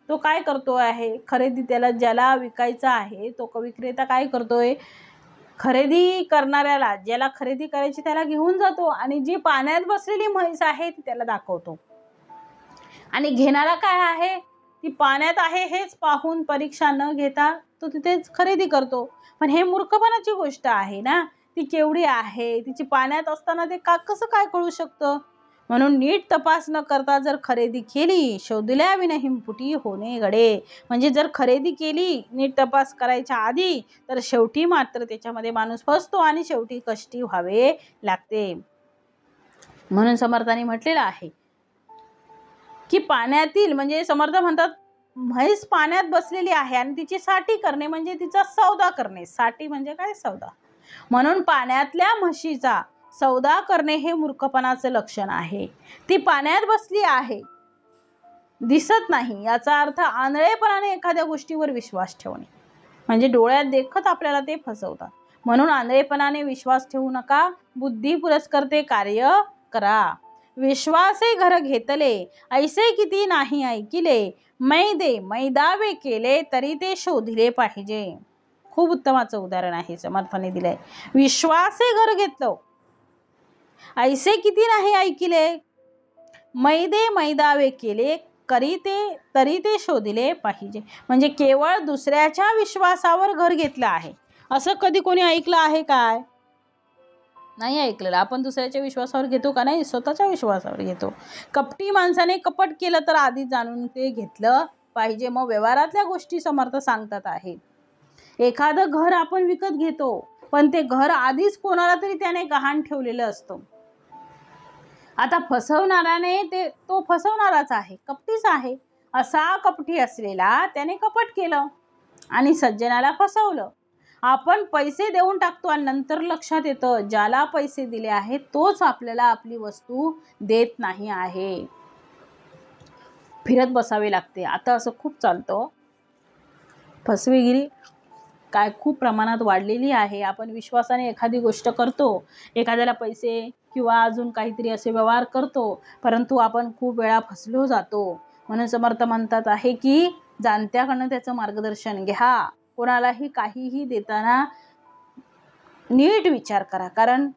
तो काय करतो आहे खरेदी ज्याला विकायचा आहे तो विक्रेता काय करतोय खरेदी करणाऱ्याला ज्याला खरेदी करायची त्याला घेऊन जातो आणि जी पाण्यात बसलेली म्हैस आहे ती त्याला दाखवतो. आणि घेणारा काय आहे ती पाण्यात आहे हेच पाहून परीक्षा न घेता तो तिथेच खरेदी करतो. पण हे मूर्खपणाची गोष्ट आहे ना. ती केवढी आहे तिची पाण्यात असताना ते कसं काय कळू शकतं. म्हणून नीट तपास न करता जर खरेदी केली शोधल्याविन हिमपुटी होणे घडे. म्हणजे जर खरेदी केली नीट तपास करायच्या आधी तर शेवटी मात्र त्याच्यामध्ये माणूस फसतो आणि शेवटी कष्टी व्हावे लागते. म्हणून समर्थांनी म्हटलेलं आहे की पाण्यातील म्हणजे समर्थ म्हणतात म्हैस पाण्यात बसलेली आहे आणि तिची साठी करणे म्हणजे तिचा सौदा करणे. साठी म्हणजे काय सौदा. म्हणून पाण्यातल्या म्हशीचा सौदा करणे हे मूर्खपणाचं लक्षण आहे. ती पाण्यात बसली आहे दिसत नाही याचा अर्थ आंधळेपणाने एखाद्या गोष्टीवर विश्वास ठेवणे म्हणजे डोळ्यात देखत आपल्याला ते फसवतात. म्हणून आंधळेपणाने विश्वास ठेवू नका. बुद्धी पुरस्करते कार्य करा. विश्वासे घर घेतले ऐसे किती नाही ऐकिले. मैदावे केले तरी ते शोधिले पाहिजे. खूप उत्तमाचं उदाहरण आहे समर्थाने दिलंय. विश्वासे घर घेतलं ऐसे किती नाही ऐकिले. मैदावे केले तरी ते शोधिले पाहिजे. म्हणजे केवळ दुसऱ्याच्या विश्वासावर घर घेतलं आहे असं कधी कोणी ऐकलं आहे काय. नाही ऐकलेलं. आपण दुसऱ्याच्या विश्वासावर घेतो का नाही स्वतःच्या विश्वासावर घेतो. कपटी माणसाने कपट केलं तर आधी जाणून ते घेतलं पाहिजे. मग व्यवहारातल्या गोष्टी समर्थ सांगतात आहे. एखादं घर आपण विकत घेतो पण ते घर आधीच कोणाला तरी त्याने गहाण ठेवलेलं असतं. आता फसवणाराने तो फसवणाराच आहे कपटीच आहे. असा कपटी असलेला त्याने कपट केलं आणि सज्जनाला फसवलं. आपण पैसे देऊन टाकतो आणि नंतर लक्षात येतं ज्याला पैसे दिले आहेत तोच आपल्याला आपली वस्तू देत नाही आहे. फिरत बसावे लागते. आता असं खूप चालतं. फसवेगिरी काय खूप प्रमाणात वाढलेली आहे. आपण विश्वासाने एखादी गोष्ट करतो, एखाद्याला पैसे किंवा अजून काहीतरी असे व्यवहार करतो, परंतु आपण खूप वेळा फसलो जातो. म्हणून समर्थ म्हणतात आहे की जाणत्याकडनं त्याचं मार्गदर्शन घ्या. कोणालाही काहीही देताना नीट विचार करा, कारण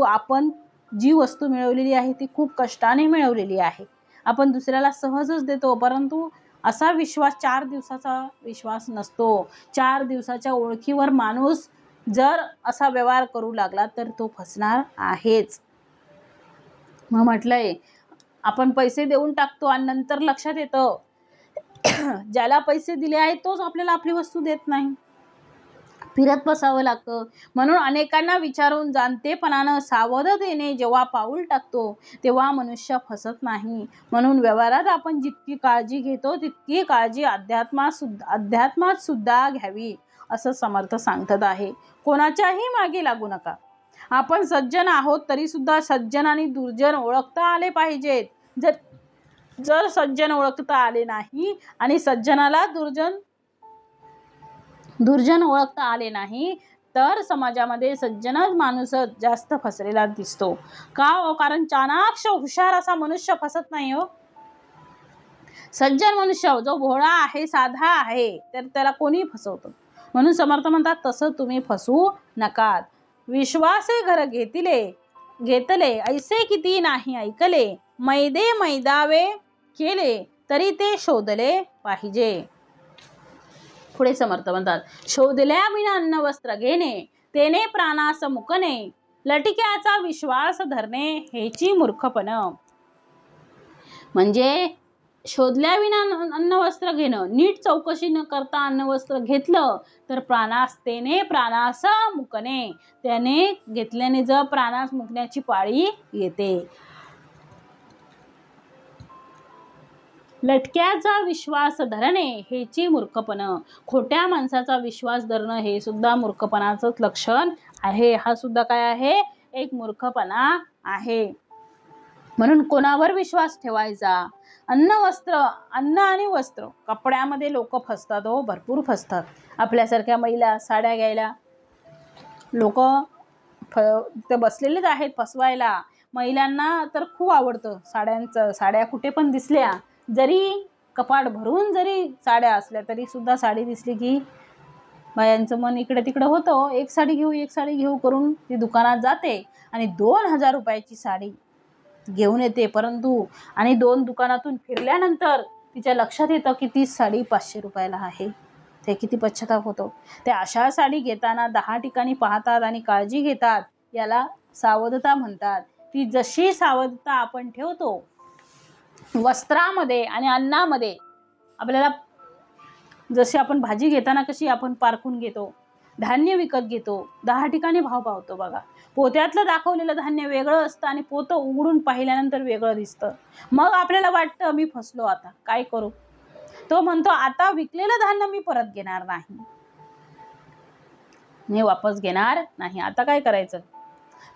आपण जी वस्तू मिळवलेली आहे ती खूप कष्टाने मिळवलेली आहे. आपण दुसऱ्याला सहजच देतो, परंतु असा विश्वास 4 दिवसाचा विश्वास नसतो. 4 दिवसाच्या ओळखीवर माणूस जर असा व्यवहार करू लागला तर तो फसणार आहेच. मग म्हटलंय आपण पैसे देऊन टाकतो आणि नंतर लक्षात येतं ज्याला पैसे दिले आहेत तोच आपल्याला आपली वस्तू देत नाही. फिरत बसावं लागतं. म्हणून अनेकांना विचारून जाणतेपणानं सावधतेने जेव्हा पाऊल टाकतो तेव्हा मनुष्य फसत नाही. म्हणून व्यवहारात आपण जितकी काळजी घेतो तितकी काळजी अध्यात्मात सुद्धा घ्यावी असं समर्थ सांगतात आहे. कोणाच्याही मागे लागू नका. आपण सज्जन आहोत तरी सुद्धा सज्जन आणि दुर्जन ओळखता आले पाहिजेत. जर सज्जन ओळखता आले नाही आणि सज्जनाला दुर्जन ओळखता आले नाही तर समाजामध्ये सज्जनच माणूसच जास्त फसलेला दिसतो. का हो? कारण चाणाक्ष हुशार असा मनुष्य फसत नाही हो. सज्जन मनुष्य जो भोळा आहे, साधा आहे, तर त्याला कोणी फसवतं. म्हणून समर्थ म्हणतात तसं तुम्ही फसू नका. विश्वासे घर घेतले ऐसे किती नाही ऐकले, मैदे मैदावे केले तरी ते शोधले पाहिजे. पुढे समर्थ म्हणतात शोधल्या विना अन्न वस्त्र घेणे, तेने प्राणास मुकणे, लटिक्याचा विश्वास धरणे हेची मूर्खपण. म्हणजे शोधल्या विना अन्न वस्त्र घेणं, नीट चौकशी न करता अन्न वस्त्र घेतलं तर तेने प्राणास मुकणे, त्याने घेतल्याने जर प्राणास मुकण्याची पाळी येते. लटक्याचा विश्वास धरणे हेची मूर्खपण. खोट्या माणसाचा विश्वास धरणं हे सुद्धा मूर्खपणाचंच लक्षण आहे. हा सुद्धा काय आहे? एक मूर्खपणा आहे. म्हणून कोणावर विश्वास ठेवायचा? अन्न आणि वस्त्र, कपड्यामध्ये लोक फसतात हो, भरपूर फसतात. आपल्यासारख्या महिला साड्या घ्यायला लोक ते बसलेलेच आहेत फसवायला. महिलांना तर खूप आवडतं साड्या कुठे पण दिसल्या, जरी कपाट भरून जरी साड्या असल्या तरी सुद्धा साडी दिसली की बायांचं मन इकडे तिकडे होतं. एक साडी घेऊ करून ती दुकानात जाते आणि 2000 रुपयाची साडी घेऊन येते. परंतु आणि 2 दुकानातून फिरल्यानंतर तिच्या लक्षात येतं की ती साडी 500 रुपयाला आहे. ते किती पश्चाताप होतो. ते अशा साडी घेताना 10 ठिकाणी पाहतात आणि काळजी घेतात. याला सावधता म्हणतात. ती जशी सावधता आपण ठेवतो वस्त्रामध्ये आणि अन्नामध्ये, आपल्याला जशी आपण भाजी घेताना कशी आपण पारखून घेतो, धान्य विकत घेतो, 10 ठिकाणी भाव पावतो बघा. पोत्यातलं दाखवलेलं धान्य वेगळं असतं आणि पोतं उघडून पाहिल्यानंतर वेगळं दिसतं. मग आपल्याला वाटतं मी फसलो, आता काय करू? तो म्हणतो आता विकलेलं धान्य मी परत घेणार नाही, मी वापस घेणार नाही. आता काय करायचं?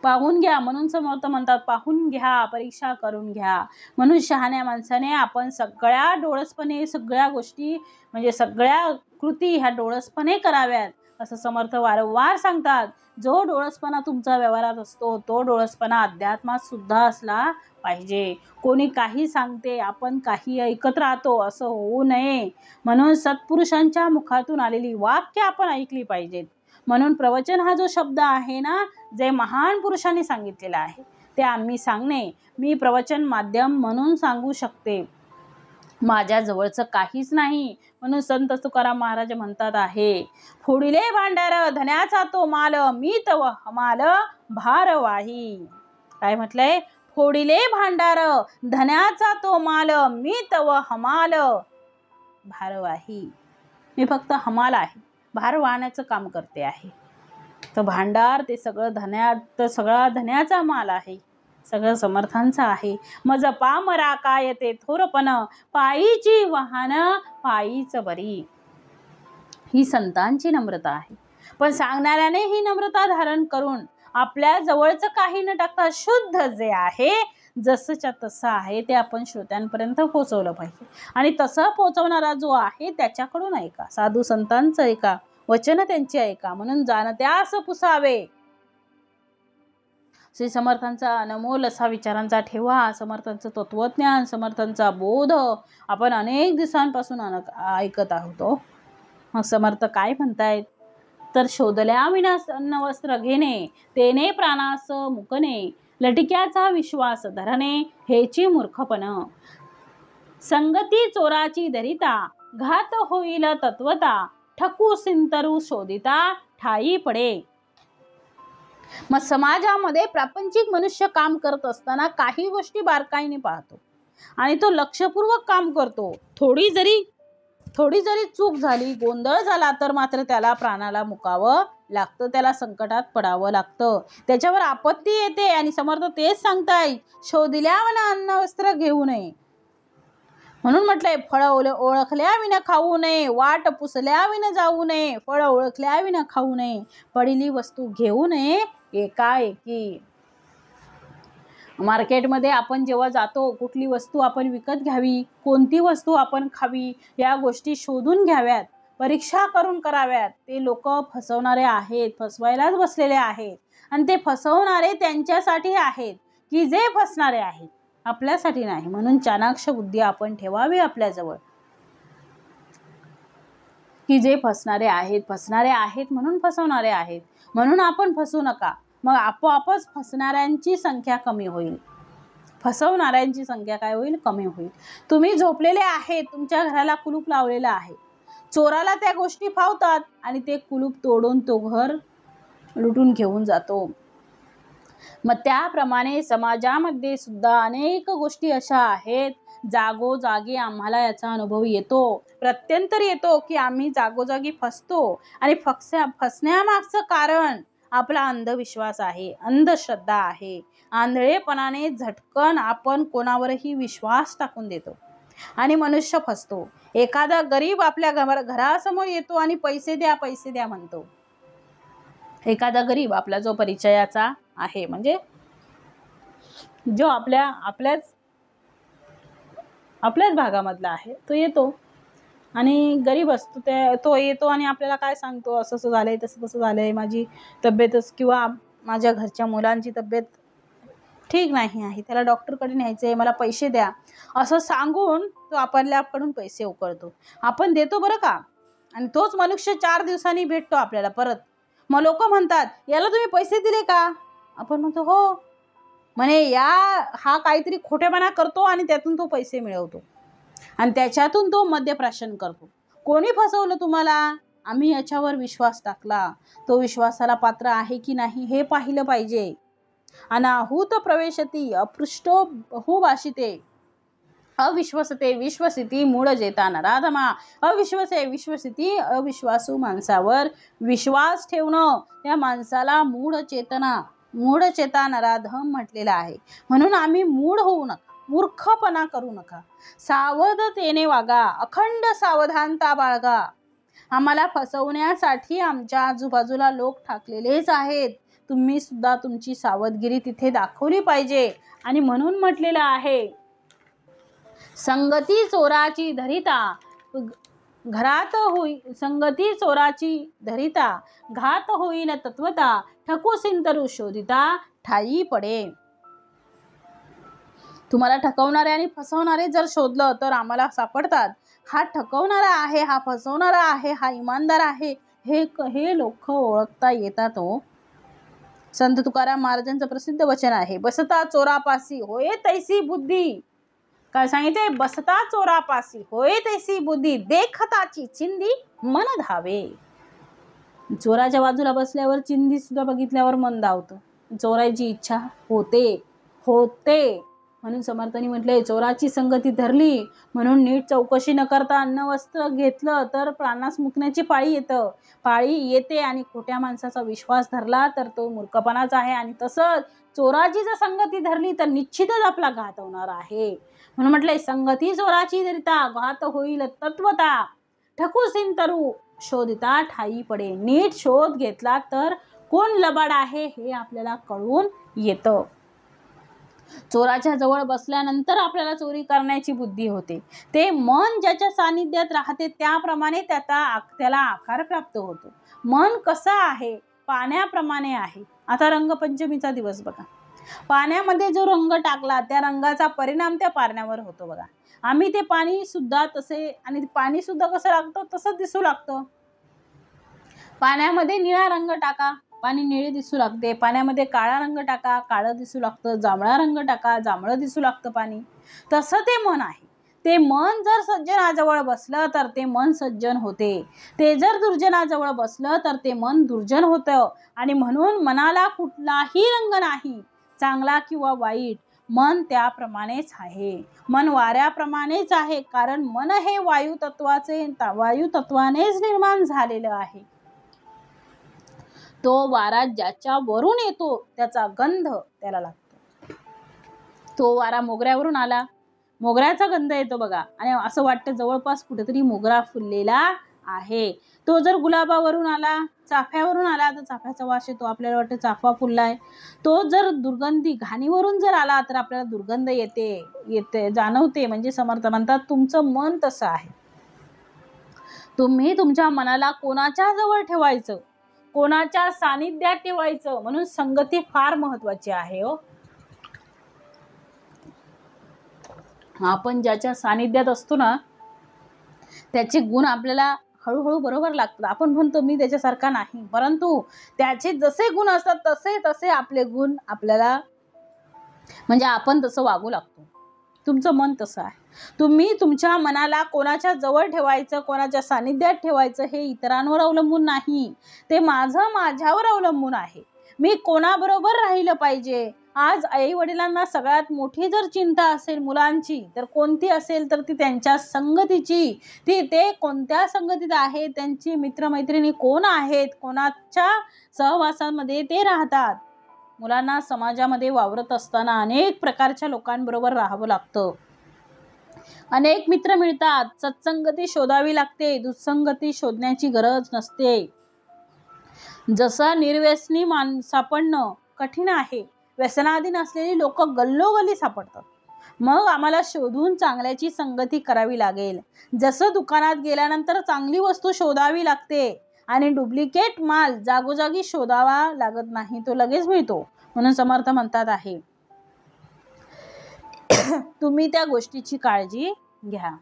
पाहून घ्या. म्हणून समर्थ म्हणतात पाहून घ्या, परीक्षा करून घ्या. म्हणून शहाण्या माणसाने आपण सगळ्या डोळसपणे सगळ्या गोष्टी म्हणजे सगळ्या कृती ह्या डोळसपणे कराव्यात असं समर्थ वारंवार सांगतात. जो डोळसपणा तुमचा व्यवहारात असतो तो डोळसपणा अध्यात्मात सुद्धा असला पाहिजे. कोणी काही सांगते आपण काही ऐकत राहतो असं होऊ नये. म्हणून सत्पुरुषांच्या मुखातून आलेली वाक्य आपण ऐकली पाहिजेत. म्हणून प्रवचन हा जो शब्द आहे ना, जे महान पुरुषांनी सांगितलेला आहे ते आम्ही सांगणे, मी प्रवचन माध्यम म्हणून सांगू शकते. माझ्या जवळचं काहीच नाही. म्हणून संत तुकाराम महाराज म्हणतात आहे, फोडिले भांडार धन्याचा तो माल, मी तव हमाल भारवाही. काय म्हटलंय? फोडिले भांडार धन्याचा तो माल, मी तव हमाल भारवाही. मी फक्त हमाल आहे, भार वाहण्याचं काम करते आहे. तर भांडार ते सगळा धन्याचा माल आहे, सगळं समर्थांचं आहे. मज पामरा काय ते थोरपण, पायीची वाहन पायीच बरी. ही संतांची नम्रता आहे. पण सांगणाऱ्याने ही नम्रता धारण करून आपल्या जवळचं काही न टाकता शुद्ध जे आहे जसंच्या तसं आहे ते आपण श्रोत्यांपर्यंत पोहोचवलं पाहिजे. आणि तसं पोहोचवणारा जो आहे त्याच्याकडून ऐका, साधू संतांचं ऐका, वचन त्यांची ऐका. म्हणून जाणत्यास पुसावे. श्री समर्थांचा अनमोल असा विचारांचा ठेवा, समर्थांचं तत्वज्ञान, समर्थांचा बोध आपण अनेक दिवसांपासून ऐकत आहोत. मग समर्थ काय म्हणतायत तर शोधल्या विना अन्न वस्त्र घेणे, तेने प्राणास मुकणे, लटिक्याचा विश्वास धरणे, हेची मूर्खपण. संगती चोराची धरिता, घात होईल तत्वता, ठकू सिंतरू शोधिता, ठाई पडे. मग समाजामध्ये प्रापंचिक मनुष्य काम करत असताना काही गोष्टी बारकाईने पाहतो आणि तो लक्षपूर्वक काम करतो. थोडी जरी चूक झाली, गोंधळ झाला तर मात्र त्याला प्राणाला मुकावं लागतं, त्याला संकटात पडावं लागतं, त्याच्यावर आपत्ती येते. आणि समर्थ तेच सांगताय, शोधल्याविना अन्न वस्त्र घेऊ नये. म्हणून म्हटलंय, फळ ओळखल्याविना खाऊ नये, वाट पुसल्याविना जाऊ नये, फळ ओळखल्याविना खाऊ नये, पडलेली वस्तू घेऊ नये एकाएकी. मार्केटमध्ये आपण जेव्हा जातो, कुठली वस्तू आपण विकत घ्यावी, कोणती वस्तू आपण खावी, या गोष्टी शोधून घ्याव्यात, परीक्षा करून कराव्यात. ते लोक फसवणारे आहेत, फसवायलाच बसलेले आहेत. आणि ते फसवणारे त्यांच्यासाठी आहेत की जे फसणारे आहेत, आपल्यासाठी नाही. म्हणून चाणाक्ष बुद्धी आपण ठेवावी आपल्याजवळ, की जे फसणारे आहेत म्हणून फसवणारे आहेत, म्हणून आपण फसू नका. मग आपोआपच फसणाऱ्यांची संख्या कमी होईल, फसवणाऱ्यांची संख्या काय होईल, कमी होईल. तुम्ही झोपलेले आहेत, तुमच्या घराला कुलूप लावलेलं आहे, चोराला त्या गोष्टी फावतात आणि ते कुलूप तोडून तो घर लुटून घेऊन जातो. मग त्याप्रमाणे समाजामध्ये सुद्धा अनेक गोष्टी अशा आहेत, जागोजागी आम्हाला याचा अनुभव येतो, प्रत्यंतर येतो की आम्ही जागोजागी फसतो. आणि फसण्यामागचं कारण आपला अंधविश्वास आहे, अंधश्रद्धा आहे. आंधळेपणाने झटकन आपण कोणावरही विश्वास टाकून देतो आणि मनुष्य फसतो. एखादा गरीब आपल्या घरासमोर येतो आणि पैसे द्या म्हणतो. एखादा गरीब आपला जो परिचयाचा आहे, म्हणजे जो आपल्याच भागामधला आहे, तो येतो आणि गरीब असतो, तो येतो आणि आपल्याला काय सांगतो, असं असं झालंय, तसं झालंय, माझी तब्येतच किंवा माझ्या घरच्या मुलांची तब्येत ठीक नाही आहे, त्याला डॉक्टरकडे न्यायचंय, मला पैसे द्या, असं सांगून तो आपल्याकडून पैसे उकळतो. आपण देतो बरं का, आणि तोच मनुष्य 4 दिवसांनी भेटतो आपल्याला परत. मग लोक म्हणतात, याला तुम्ही पैसे दिले का? आपण म्हणतो हो. म्हणे हा काहीतरी खोटेपणा करतो आणि त्यातून तो पैसे मिळवतो आणि त्याच्यातून तो मद्यप्राशन करतो. कोणी फसवलं तुम्हाला? आम्ही याच्यावर विश्वास टाकला, तो विश्वासाला पात्र आहे की नाही हे पाहिलं पाहिजे. अनाहूत प्रवेशती अपृष्टो बहुभाषिते, अविश्वसते विश्वसिती मूळ जेता नराधमा. अविश्वसे विश्वसिती, अविश्वासू माणसावर विश्वास ठेवणं, त्या माणसाला मूढ चेता नराधम म्हटलेलं आहे. म्हणून आम्ही मूढ होऊ नका, मूर्खपणा करू नका, सावधतेने वागा, अखंड सावधानता बाळगा. आम्हाला फसवण्यासाठी आमच्या आजूबाजूला लोक ठाकलेलेच आहेत, तुम्ही सुद्धा तुमची सावधगिरी तिथे दाखवली पाहिजे. आणि म्हणून म्हटलेलं आहे, संगती चोराची धरिता संगती चोराची धरिता, घात होईल तत्वता, ठकू सिंतरू शोधिता, ठाई पडे. तुम्हाला ठकवणारे आणि फसवणारे जर शोधलं तर आम्हाला सापडतात. हा ठकवणारा आहे, हा फसवणारा आहे, हा इमानदार आहे, हे लोक ओळखता येतात. संत तुकाराम महाराजांचं प्रसिद्ध वचन आहे, बसता चोरापासी होय तैसी बुद्धी. काय सांगितले? बसता चोरापासी होय तैसी बुद्धी, देखताची चिंदी मन धावे. चोराच्या बाजूला बसल्यावर चिंदी सुद्धा बघितल्यावर मन धावतं, चोरायची इच्छा होते. म्हणून समर्थांनी म्हटलंय, चोराची संगती धरली म्हणून नीट चौकशी न करता अन्न वस्त्र घेतलं तर प्राणास मुकण्याची पाळी येते आणि खोट्या माणसाचा विश्वास धरला तर तो मूर्खपणाच आहे. आणि तसंच चोराची जर संगती धरली तर निश्चितच आपला घात होणार आहे. म्हणून म्हटलंय, संगती चोराची धरिता, घात होईल तत्वता, ठकू सिंतरू शोधिता ठाई पडे. नीट शोध घेतला तर कोण लबाड आहे हे आपल्याला कळून येतं. चोराच्या जवळ बसल्यानंतर आपल्याला चोरी करण्याची बुद्धी होते. ते मन ज्याच्या सानिध्यात राहते त्याप्रमाणे त्याला आकार प्राप्त होतो. मन कसं आहे? पाण्याप्रमाणे आहे. आता रंगपंचमीचा दिवस बघा, पाण्यामध्ये जो रंग टाकला त्या रंगाचा परिणाम त्या पाण्यावर होतो बघा. आम्ही ते पाणी सुद्धा तसे, आणि पाणी सुद्धा कसं लागतं तसं दिसू लागतं. पाण्यामध्ये निळा रंग टाका, पाणी निळे दिसू लागते. पाण्यामध्ये काळा रंग टाका, काळं दिसू लागतं. जांभळा रंग टाका, जांभळं दिसू लागतं पाणी. तसं ते मन आहे. ते मन जर सज्जनाजवळ बसलं तर ते मन सज्जन होते. ते जर दुर्जनाजवळ बसलं तर ते मन दुर्जन होतं. आणि म्हणून मनाला कुठलाही रंग नाही, चांगला किंवा वाईट. मन त्याप्रमाणेच आहे. मन वाऱ्याप्रमाणेच आहे, कारण मन हे वायुतत्वानेच निर्माण झालेलं आहे. तो वारा ज्याच्यावरून येतो त्याचा गंध त्याला लागतो. तो वारा मोगऱ्यावरून आला, मोगऱ्याचा गंध येतो बघा, आणि असं वाटतं जवळपास कुठेतरी मोगरा फुललेला आहे. तो जर गुलाबावरून आला, चाफ्यावरून आला तर चाफ्याचा वास येतो, आपल्याला वाटतं चाफा फुललाय. तो जर दुर्गंधी घाणीवरून जर आला तर आपल्याला दुर्गंध येते जाणवते. म्हणजे समर्थ म्हणतात तुमचं मन तसं आहे. तुम्ही तुमच्या मनाला कोणाच्या जवळ ठेवायचं, कोणाच्या सानिध्यात ठेवायचं. म्हणून संगती फार महत्वाची आहे हो. आपण ज्याच्या सानिध्यात असतो ना त्याचे गुण आपल्याला हळूहळू बरोबर लागतात. आपण म्हणतो मी त्याच्यासारखा नाही, परंतु त्याचे जसे गुण असतात तसे तसे आपले गुण आपल्याला, म्हणजे आपण तसं वागू लागतो. तुमचं मन तसं आहे. तुम्ही तुमच्या मनाला कोणाच्या जवळ ठेवायचं, कोणाच्या सानिध्यात ठेवायचं हे इतरांवर अवलंबून नाही, ते माझ्यावर अवलंबून आहे. मी कोणाबरोबर राहिलं पाहिजे. आज आई वडिलांना सगळ्यात मोठी जर चिंता असेल मुलांची तर कोणती असेल तर ती त्यांच्या संगतीची. ते कोणत्या संगतीत आहेत, त्यांची मित्रमैत्रिणी कोण आहेत, कोणाच्या सहवासामध्ये ते राहतात. मुलांना समाजामध्ये वावरत असताना अनेक प्रकारच्या लोकांबरोबर राहावं लागतं. अनेक मित्र मिळतात, सत्संगती शोधावी लागते, दुःसंगती शोधण्याची गरज नसते. जसं निर्व्यसनी सापडणं कठीण आहे, व्यसनाधीन असलेली लोक गल्लोगल्ली सापडतात. मग आम्हाला शोधून चांगल्याची संगती करावी लागेल. जसं दुकानात गेल्यानंतर चांगली वस्तू शोधावी लागते आणि डुप्लिकेट माल जागोजागी शोधावा लागत नाही, तो लगेच मिळतो. म्हणून समर्थ म्हणतात आहे तुम्ही त्या गोष्टीची काळजी घ्या.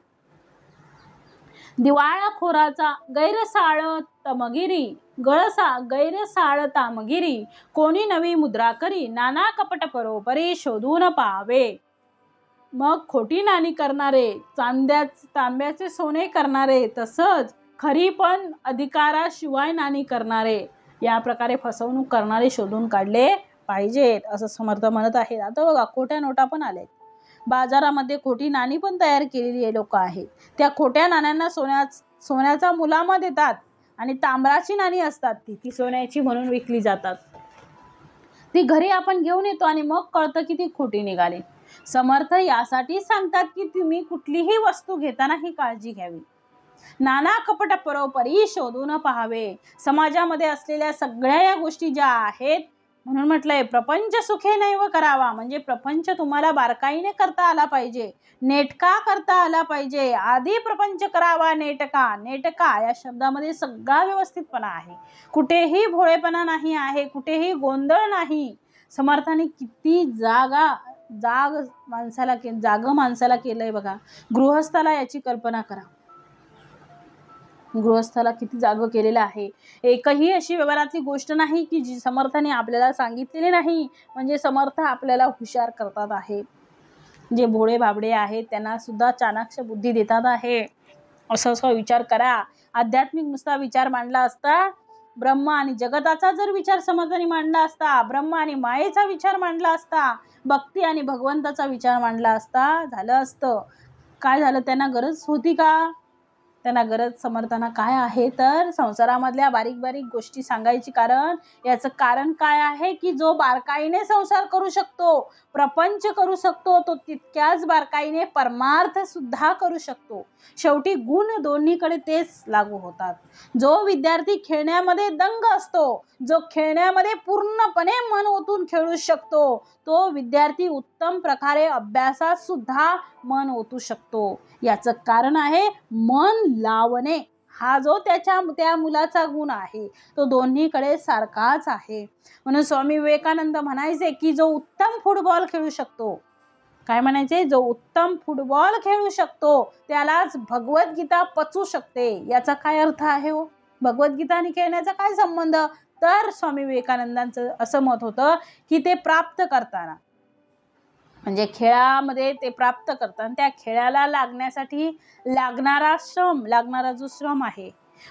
दिवाळखोराचा गैरसाळ तमगिरी, गैरसाळ तामगिरी, कोणी नवी मुद्रा करी, नाना कपट परोपरी शोधून पाहावे. मग खोटी नाणी करणारे, तांब्याचे सोने करणारे, तसंच खरी पण अधिकाराशिवाय नाणी करणारे, या प्रकारे फसवणूक करणारे शोधून काढले पाहिजेत, असं समर्थ म्हणत आहेत. आता बघा खोट्या नोटा पण आल्यात. बाजारामध्ये खोटी नाणी पण तयार केलेली लोक आहेत. त्या खोट्या नाण्यांना सोन्याचा मुलामा देतात आणि तांब्याची नाणी असतात ती सोन्याची म्हणून विकली जातात. ती घरी आपण घेऊन येतो आणि मग कळतं की ती खोटी निघाली. समर्थ यासाठी सांगतात की तुम्ही कुठलीही वस्तू घेताना ही काळजी घ्यावी. नाना कपट परोपरी शोधून पाहावे. समाजामध्ये असलेल्या सगळ्या या गोष्टी ज्या आहेत, म्हणून म्हटलंय प्रपंच सुखे नैव करावा, म्हणजे प्रपंच तुम्हाला बारकाईने करता आला पाहिजे, नेटका करता आला पाहिजे. आधी प्रपंच करावा नेटका. नेटका या शब्दामध्ये सगळा व्यवस्थितपणा आहे, कुठेही भोळेपणा नाही आहे, कुठेही गोंधळ नाही. समर्थाने किती जाग माणसाला केलंय बघा. गृहस्थाला याची कल्पना करा, गृहस्थाला किती जागं केलेलं आहे. एकही अशी व्यवहारातली गोष्ट नाही की जी समर्थाने आपल्याला सांगितलेली नाही. म्हणजे समर्थ आपल्याला हुशार करतात आहे. जे भोळे बाबडे आहेत त्यांना सुद्धा चाणाक्ष बुद्धी देतात आहे. असं विचार करा. आध्यात्मिक नुसता विचार मांडला असता, ब्रह्म आणि जगताचा जर विचार समर्थाने मांडला असता, ब्रह्म आणि मायेचा विचार मांडला असता, भक्ती आणि भगवंताचा विचार मांडला असता, झालं असतं. काय झालं, त्यांना गरज होती का? त्यांना गरज समर्थांना काय आहे तर संसारामधल्या बारीक बारीक गोष्टी सांगायची. कारण याचं कारण काय आहे की जो बारकाईने संसार करू शकतो, प्रपंच करू शकतो, तो तितक्याच बारकाईने परमार्थ सुद्धा करू शकतो. शेवटी गुण दोन्हीकडे तेच लागू होतात. जो विद्यार्थी खेळण्यामध्ये दंग असतो, जो खेळण्यामध्ये पूर्णपणे मन ओतून खेळू शकतो, तो विद्यार्थी उत्तम प्रकारे अभ्यासात सुद्धा मन ओतू शकतो. याचं कारण आहे मन लावणे. हा जो त्या मुलाचा गुण आहे तो दोन्हीकडे सारखाच आहे. म्हणून स्वामी विवेकानंद म्हणायचे की जो उत्तम फुटबॉल खेळू शकतो, काय म्हणायचे, जो उत्तम फुटबॉल खेळू शकतो त्यालाच भगवद्गीता पचू शकते. याचा काय अर्थ आहे हो? भगवद्गीता आणि खेळण्याचा काय संबंध? तर स्वामी विवेकानंदांचं असं मत होतं की ते प्राप्त करताना, म्हणजे खेळामध्ये ते प्राप्त करताना त्या खेळाला लागण्यासाठी लागणारा जो श्रम आहे,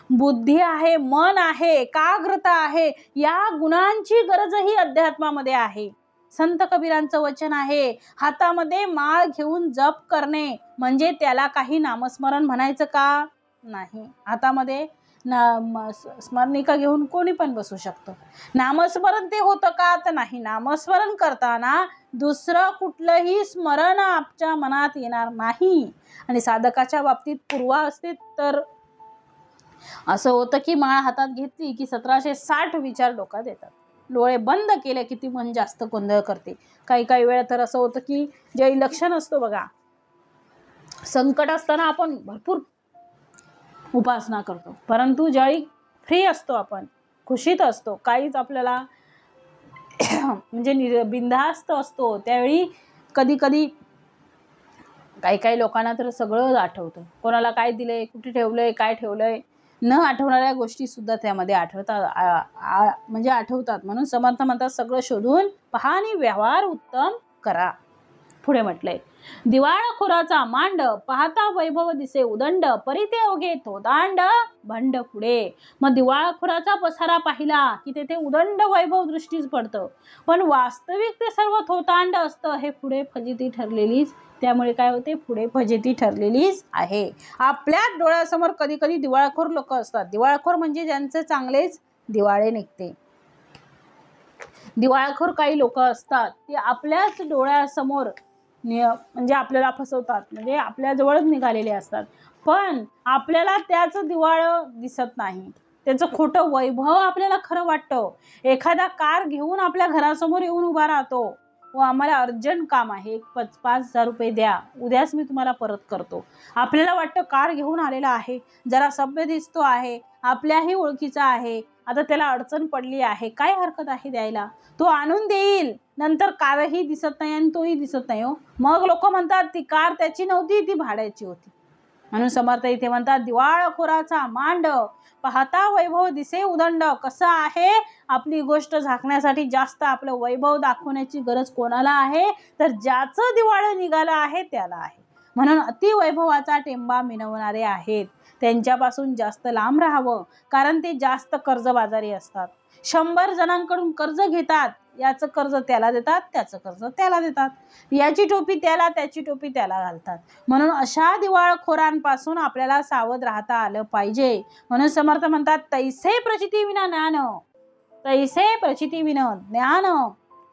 बुद्धी आहे, मन आहे, एकाग्रता आहे, या गुणांची गरजही अध्यात्मामध्ये आहे. संत कबीरांचं वचन आहे, हातामध्ये माळ घेऊन जप करणे म्हणजे त्याला काही नामस्मरण म्हणायचं का? नाही. हातामध्ये स्मरणिका घेऊन कोणी पण बसू शकतो. नामस्मरण ते होतं का? तर नाही. नामस्मरण करताना दुसरं कुठलंही स्मरण आपल्या मनात येणार नाही. आणि साधकाच्या बाबतीत पूर्वा असते तर असं होतं की माळ हातात घेतली की 1760 विचार डोक्यात येतात. डोळे बंद केले की ती मन जास्त गोंधळ करते. काही वेळा तर असं होतं की जे लक्षण असतो बघा, संकट असताना आपण भरपूर उपासना करतो, परंतु ज्यावेळी फ्री असतो, आपण खुशीत असतो, काहीच आपल्याला म्हणजे बिनधास्त असतो, त्यावेळी कधी कधी काही लोकांना तर सगळं आठवतं. कोणाला काय दिलंय, कुठे ठेवलंय, काय ठेवलंय, न आठवणाऱ्या गोष्टी सुद्धा त्यामध्ये म्हणजे आठवतात. म्हणून समर्थ म्हणतात सगळं शोधून पहा आणि व्यवहार उत्तम करा. पुढे म्हटलंय, दिवाळखोराचा मांड पाहता वैभव दिसे उदंड, परिते अवघे थोतांड भंड पुढे. मग दिवाळखोराचा पसारा पाहिला की तेथे उदंड वैभव दृष्टीस पडतं, पण वास्तविक ते सर्व थोतांड असतं. हे पुढे फजिती ठरलेलीच. त्यामुळे काय होते, पुढे फजिती ठरलेलीच आहे. आपल्या डोळ्यासमोर कधी कधी दिवाळखोर लोक असतात. दिवाळखोर म्हणजे ज्यांचे चांगलेच दिवाळे निघते. दिवाळखोर काही लोक असतात ते आपल्याच डोळ्यासमोर म्हणजे आपल्याला फसवतात, म्हणजे आपल्या जवळच निघालेले असतात, पण आपल्याला त्याचं दिवाळ दिसत नाही, त्याचं खोटं वैभव आपल्याला खरं वाटतं. एखादा कार घेऊन आपल्या घरासमोर येऊन उभा राहतो, व आम्हाला अर्जंट काम आहे, 5,000 रुपये द्या, उद्याच मी तुम्हाला परत करतो. आपल्याला वाटतं कार घेऊन आलेला आहे, जरा सभ्य दिसतो आहे, आपल्याही ओळखीचा आहे, आता त्याला अडचण पडली आहे, काय हरकत आहे द्यायला, तो आणून देईल. नंतर कारही दिसत नाही आणि तोही दिसत नाही हो. मग लोक म्हणतात ती कार त्याची नव्हती, ती भाड्याची होती. म्हणून समर्थ इथे म्हणतात, दिवाळखोराचा मांड पाहता वैभव दिसे उदंड. कसं आहे, आपली गोष्ट झाकण्यासाठी जास्त आपलं वैभव दाखवण्याची गरज कोणाला आहे, तर ज्याचं दिवाळ निघालं आहे त्याला आहे. म्हणून अतिवैभवाचा टेंबा मिळवणारे आहेत, त्यांच्यापासून जास्त लांब राहावं, कारण ते जास्त कर्जबाजारी असतात. 100 जणांकडून कर्ज घेतात, याचं कर्ज त्याला देतात, त्याचं कर्ज त्याला देतात, याची टोपी त्याला, त्याची टोपी त्याला घालतात. म्हणून अशा दिवाळखोरांपासून आपल्याला सावध राहता आलं पाहिजे. म्हणून समर्थ म्हणतात, तैसे प्रचिती विना ज्ञान, तैसे प्रचिती विना ज्ञान.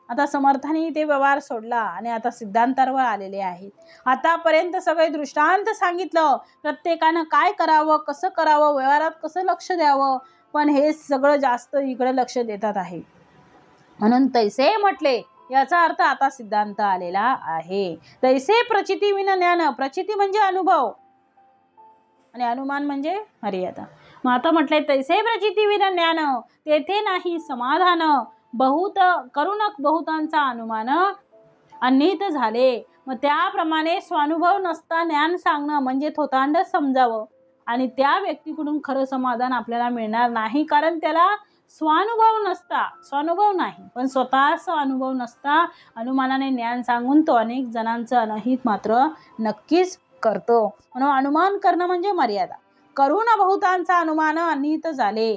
आता समर्थांनी ते व्यवहार सोडला आणि आता सिद्धांतावर आलेले आहेत. आतापर्यंत सगळे दृष्टांत सांगितलं, प्रत्येकानं काय करावं, कसं करावं, व्यवहारात कसं लक्ष द्यावं, पण हे सगळं जास्त इकडे लक्ष देतात आहे. म्हणून तैसे म्हटले, याचा अर्थ आता सिद्धांत आलेला आहे. तैसे प्रचिती विना ज्ञान. प्रचिती म्हणजे अनुभव आणि अनुमान म्हणजे मर्यादा. मग आता म्हटलंय तैसे प्रचिती विना ज्ञान, तेथे नाही समाधान, बहुत करून बहुतांचा अनुमान अन्नित झाले. मग त्याप्रमाणे स्वानुभव नसता ज्ञान सांगणं म्हणजे थोतांड समजावं, आणि त्या व्यक्तीकडून खरं समाधान आपल्याला मिळणार नाही, कारण त्याला स्वानुभव नाही, पण स्वतःचा अनुभव नसता अनुमानाने ज्ञान सांगून तो अनेक जणांचं अनहित मात्र नक्कीच करतो. म्हणून अनुमान करणं म्हणजे मर्यादा. करून बहुतांचा अनुमान अन्नित झाले.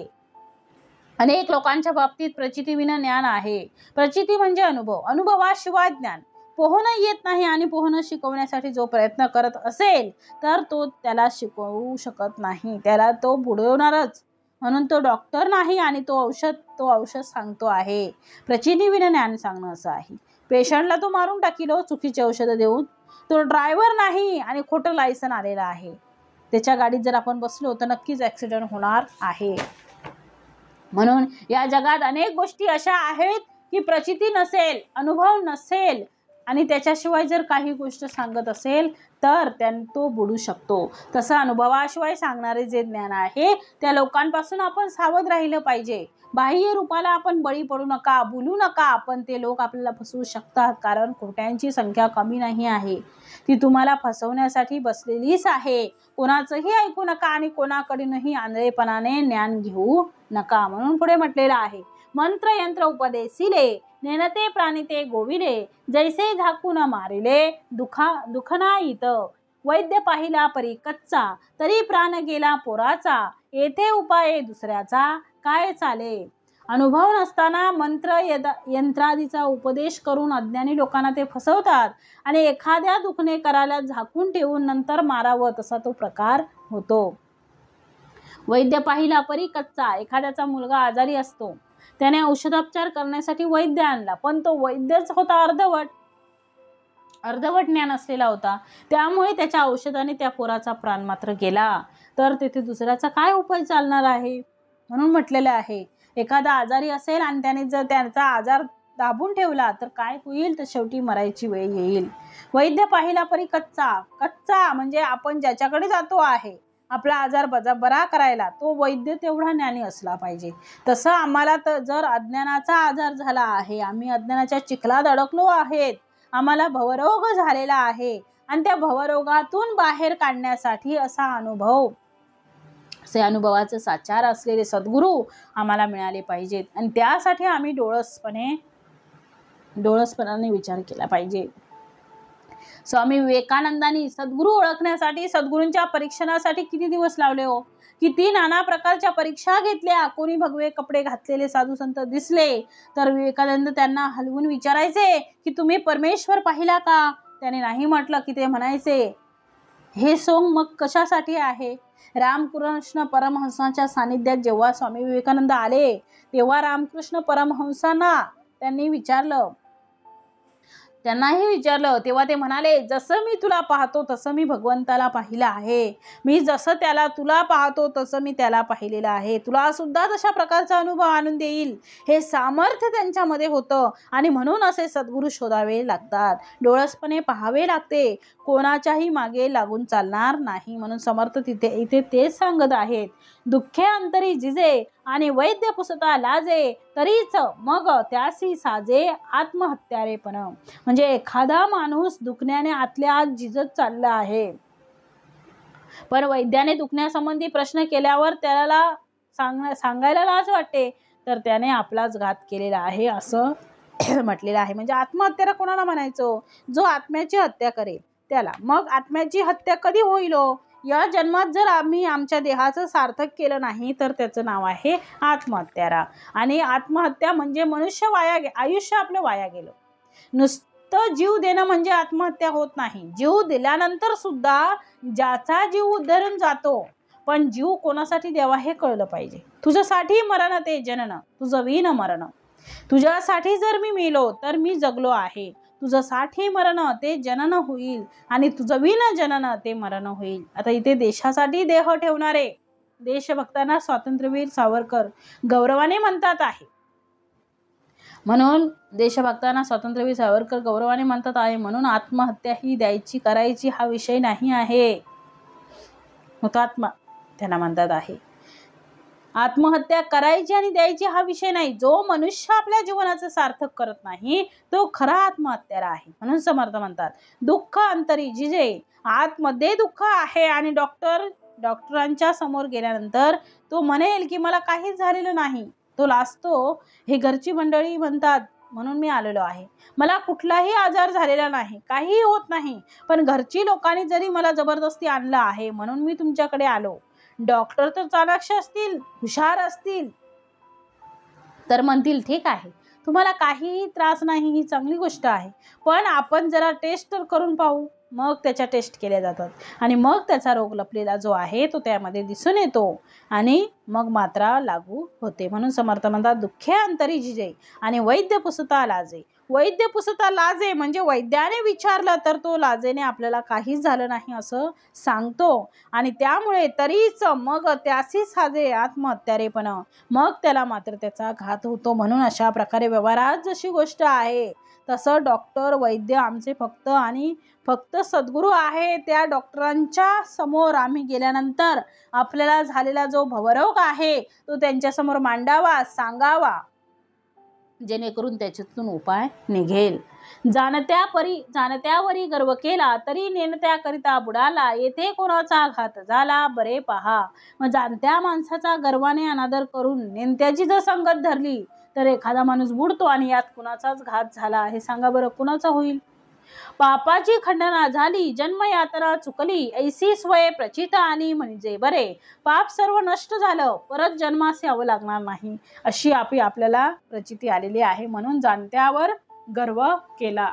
अनेक लोकांच्या बाबतीत प्रचिती विना ज्ञान आहे. प्रचिती म्हणजे अनुभव, अनुभवाशिवाय ज्ञान. पोहणं येत नाही आणि पोहणं शिकवण्यासाठी जो प्रयत्न करत असेल तर तो त्याला शिकवू शकत नाही, त्याला तो बुडवणारच. म्हणून तो डॉक्टर नाही आणि तो औषध सांगतो आहे. प्रचितीविना ज्ञान सांगणं असं आहे. पेशंटला तो मारून टाकील चुकीचे औषधं देऊन. तो ड्रायव्हर नाही आणि खोटं लायसन आलेलं आहे. त्याच्या गाडीत जर आपण बसलो तर नक्कीच ॲक्सिडेंट होणार आहे. म्हणून या जगात अनेक गोष्टी अशा आहेत की प्रचिती नसेल, अनुभव नसेल आणि त्याच्याशिवाय जर काही गोष्ट सांगत असेल तर तो बुडू शकतो. तसं अनुभवाशिवाय सांगणारे जे ज्ञान आहे त्या लोकांपासून आपण सावध राहिलं पाहिजे. बाह्य रूपाला आपण बळी पडू नका, बोलू नका, पण ते लोक आपल्याला फसवू शकतात. कारण खोट्यांची संख्या कमी नाही आहे, ती तुम्हाला फसवण्यासाठी बसलेलीच आहे. कोणाचंही ऐकू नका आणि कोणाकडूनही आंधळेपणाने ज्ञान घेऊ नका. म्हणून पुढे म्हटलेलं आहे, मंत्र यंत्र उपदेशिले नेनते प्राणिते गोविले जैसे झाकून मारिले दुखनाईत. वैद्य पाहिला परी कच्चा तरी प्राण गेला पोराचा येथे उपाय दुसऱ्याचा काय चाले. अनुभव नसताना मंत्र यंत्रादीचा उपदेश करून अज्ञानी लोकांना ते फसवतात आणि एखाद्या दुखणे करायला झाकून ठेवून नंतर मारावं तसा तो प्रकार होतो. वैद्य पाहिला परी कच्चा, एखाद्याचा मुलगा आजारी असतो, त्याने औषधोपचार करण्यासाठी वैद्य आणला, पण तो वैद्यच होता अर्धवट ज्ञान असलेला होता. त्यामुळे त्याच्या औषधाने त्या पोराचा प्राण मात्र गेला. तर तेथे दुसऱ्याचा काय उपाय चालणार आहे. म्हणून म्हटलेलं आहे, एखादा आजारी असेल आणि त्याने जर त्यांचा आजार दाबून ठेवला तर काय होईल, तर शेवटी मरायची वेळ येईल. वैद्य पाहिला परी कच्चा म्हणजे आपण ज्याच्याकडे जातो आहे आपला आजार बरा करायला, तो वैद्य तेवढा ज्ञानी असला पाहिजे. तसं आम्हाला तर जर अज्ञानाचा आजार झाला आहे, आम्ही अज्ञानाच्या चिखलात अडकलो आहेत, आम्हाला भवरोग झालेला आहे आणि त्या भवरोगातून बाहेर काढण्यासाठी असे अनुभवाचे साचार असलेले सद्गुरू आम्हाला मिळाले पाहिजेत. आणि त्यासाठी आम्ही डोळसपणाने विचार केला पाहिजे. स्वामी विवेकानंदांनी सद्गुरू ओळखण्यासाठी, सद्गुरूंच्या परीक्षणासाठी किती दिवस लावले हो. किती नाना प्रकारच्या परीक्षा घेतल्या. कोणी भगवे कपडे घातलेले साधू संत दिसले तर विवेकानंद त्यांना हलवून विचारायचे की तुम्ही परमेश्वर पाहिला का. त्याने नाही म्हटलं की ते म्हणायचे हे सोंग मग कशासाठी आहे. रामकृष्ण परमहंसाच्या सानिध्यात जेव्हा स्वामी विवेकानंद आले तेव्हा रामकृष्ण परमहंसांना त्यांनाही विचारलं तेव्हा ते म्हणाले, जसं मी तुला पाहतो तसं मी भगवंताला पाहिलं आहे. मी जसं तुला पाहतो तसं मी त्याला पाहिलेलं आहे. तुला सुद्धा तशा प्रकारचा अनुभव आणून देईल. हे सामर्थ्य त्यांच्यामध्ये होतं आणि म्हणून असे सद्गुरू शोधावे लागतात. डोळसपणे पाहावे लागते, कोणाच्याही मागे लागून चालणार नाही. म्हणून समर्थ इथे तेच सांगत आहेत, दुःखे अंतरी जिजे आणि वैद्य पुसता लाजे तरीच मग त्यासी साजे आत्महत्यारेपण. म्हणजे एखादा माणूस दुखण्याने आतल्या आत झिजत चालला आहे, पण वैद्याने दुखण्यासंबंधी प्रश्न केल्यावर त्याला सांगायला लाज वाटते, तर त्याने आपलाच घात केलेला आहे असं म्हटलेलं आहे. म्हणजे आत्महत्याला कोणाला म्हणायचो, जो आत्म्याची हत्या करेल त्याला. मग आत्म्याची हत्या कधी होईल हो. या जन्मात जर आम्ही आमच्या देहाचं सार्थक केलं नाही तर त्याचं नाव आहे आत्महत्यारा. आणि आत्महत्या म्हणजे आयुष्य आपलं वाया गेलं. नुसतं जीव देणं म्हणजे आत्महत्या होत नाही. जीव दिल्यानंतर सुद्धा ज्याचा जीव उद्धरून जातो, पण जीव कोणासाठी द्यावा हे कळलं पाहिजे. तुझ्यासाठी मरण ते जनन तुझं विन मरण. तुझ्यासाठी जर मी मेलो तर मी जगलो आहे. तुझ्यासाठी मरण ते जनन होईल आणि तुझं विन जनन ते मरण होईल. आता इथे देशासाठी देह ठेवणारे देशभक्तांना स्वातंत्र्यवीर सावरकर गौरवाने म्हणतात आहे. म्हणून देशभक्तांना स्वातंत्र्यवीर सावरकर गौरवाने म्हणतात आहे. म्हणून आत्महत्या ही करायची हा विषय नाही आहे. हुतात्मा त्यांना म्हणतात आहे. आत्महत्या करायची आणि द्यायची हा विषय नाही. जो मनुष्य आपल्या जीवनाचं सार्थक करत नाही तो खरा आत्महत्यारा आहे. म्हणून समर्थ म्हणतात, दुःख अंतरी जिजे. आतमध्ये दुःख आहे आणि डॉक्टरांच्या समोर गेल्यानंतर तो म्हणेल की मला काहीच झालेलं नाही. तो लाजतो. हे घरची मंडळी म्हणतात म्हणून मी आलेलो आहे, मला कुठलाही आजार झालेला नाही, काही होत नाही, पण घरची लोकांनी जरी मला जबरदस्ती आणलं आहे म्हणून मी तुमच्याकडे आलो. डॉक्टर तर चाणाक्ष असतील, हुशार असतील तर म्हणतील ठीक आहे, तुम्हाला काही त्रास नाही, ही चांगली गोष्ट आहे. पण आपण जरा टेस्ट तर करून पाहू. मग त्याच्या टेस्ट केल्या जातात आणि मग त्याचा रोग लपलेला जो आहे तो त्यामध्ये दिसून येतो आणि मग मात्रा लागू होते. म्हणून समर्थ म्हणतात, दुःखे अंतरी जिजे आणि वैद्य पुसता लाजे. वैद्य पुसता लाजे म्हणजे वैद्याने विचारलं तर तो लाजेने आपल्याला काहीच झालं नाही असं सांगतो आणि त्यामुळे तरीच मग त्यासी साजे आत्महत्यारेपण, मग त्याला मात्र त्याचा घात होतो. म्हणून अशा प्रकारे व्यवहारात जशी गोष्ट आहे तसं डॉक्टर वैद्य आमचे फक्त आणि फक्त सद्गुरू आहे. त्या डॉक्टरांच्या समोर आम्ही गेल्यानंतर आपल्याला झालेला जो भवरोग आहे तो त्यांच्यासमोर मांडावा, सांगावा, जेणेकरून त्याच्यातून उपाय निघेल. जाणत्यावरी गर्व केला तरी नेणत्याकरिता बुडाला, येथे कोणाचा घात झाला बरे पहा. मग जाणत्या माणसाचा गर्वाने अनादर करून नेणत्याची जर संगत धरली तर एखादा माणूस बुडतो आणि यात कुणाचाच घात झाला, हे सांगा बरं कुणाचा होईल? पापाची खंडना झाली, जन्मयातना चुकली, ऐसी स्वये प्रचित आली म्हणजे बरे. पाप सर्व नष्ट झालं, परत जन्मास यावं लागणार नाही, अशी आपल्याला प्रचिती आलेली आहे. म्हणून जाणत्यावर गर्व केला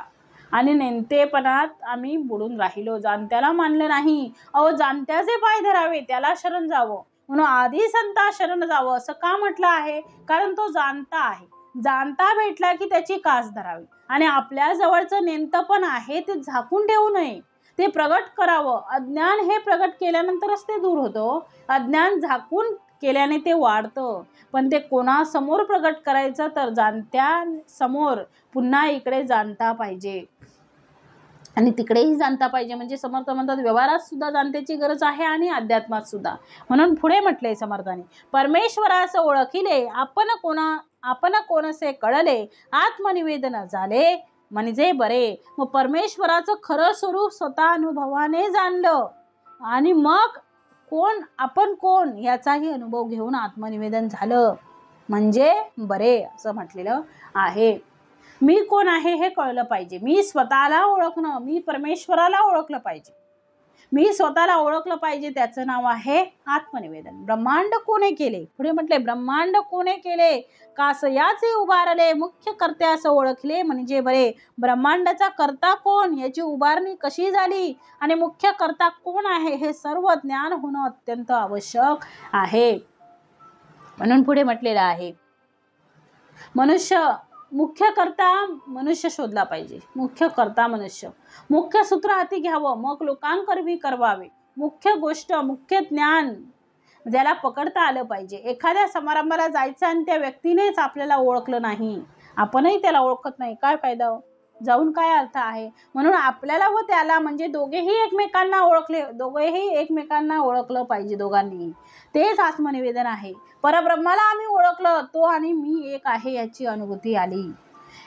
आणि नेणतेपणात आम्ही बुडून राहिलो, जाणत्याला मानलं नाही. अहो, जाणत्याचे पाय धरावे, त्याला शरण जावं. म्हणून आधी संता शरण जावं असं का म्हटलं आहे? कारण तो जाणता आहे. जाणता भेटला की त्याची कास धरावी आणि आपल्या जवळचं नेमतं पण आहे ते झाकून ठेवू नये, ते प्रगट करावं. अज्ञान हे प्रगट केल्यानंतरच ते दूर होतं. अज्ञान झाकून केल्याने ते वाढतं. पण ते कोणासमोर प्रगट करायचं तर जाणत्या समोर. पुन्हा इकडे जाणता पाहिजे आणि तिकडेही जाणता पाहिजे. म्हणजे समर्थ म्हणतात व्यवहारात सुद्धा जाणत्याची गरज आहे आणि अध्यात्मात सुद्धा. म्हणून पुढे म्हटले समर्थाने, परमेश्वरास ओळखिले आपण कोणसे कळले, आत्मनिवेदन झाले म्हणजे बरे. मग परमेश्वराचं खरं स्वरूप स्वतः अनुभवाने जाणलं आणि मग आपण कोण याचाही अनुभव घेऊन आत्मनिवेदन झालं म्हणजे बरे असं म्हटलेलं आहे. मी कोण आहे हे कळलं पाहिजे. मी स्वतःला ओळखणं, मी परमेश्वराला ओळखलं पाहिजे. मी स्वतःला ओळखलं पाहिजे, त्याचं नाव आहे आत्मनिवेदन. ब्रह्मांड कोणे केले? पुढे म्हटले, ब्रह्मांड कोणे केले, कासयाचे उभारले, मुख्य कर्त्यास ओळखले म्हणजे बरे. ब्रह्मांडाचा कर्ता कोण, याची उभारणी कशी झाली आणि मुख्य कर्ता कोण आहे हे सर्व ज्ञान होणं अत्यंत आवश्यक आहे. म्हणून पुढे म्हटलेलं आहे, मुख्य कर्ता मनुष्य शोधला पाहिजे. मुख्य कर्ता मनुष्य, मुख्य सूत्र हाती घ्यावं, मग लोकांकरवी करवावे. मुख्य गोष्ट, मुख्य ज्ञान ज्याला पकडता आलं पाहिजे. एखाद्या समारंभाला जायचं आणि त्या व्यक्तीनेच आपल्याला ओळखलं नाही, आपणही त्याला ओळखत नाही, काय फायदा हो? जाऊन काय अर्थ आहे? म्हणून आपल्याला व त्याला म्हणजे दोघेही एकमेकांना ओळखलं पाहिजे. दोघांनी तेच आत्मनिवेदन आहे. परब्रह्माला आम्ही ओळखलं, तो आणि मी एक आहे याची अनुभूती आली.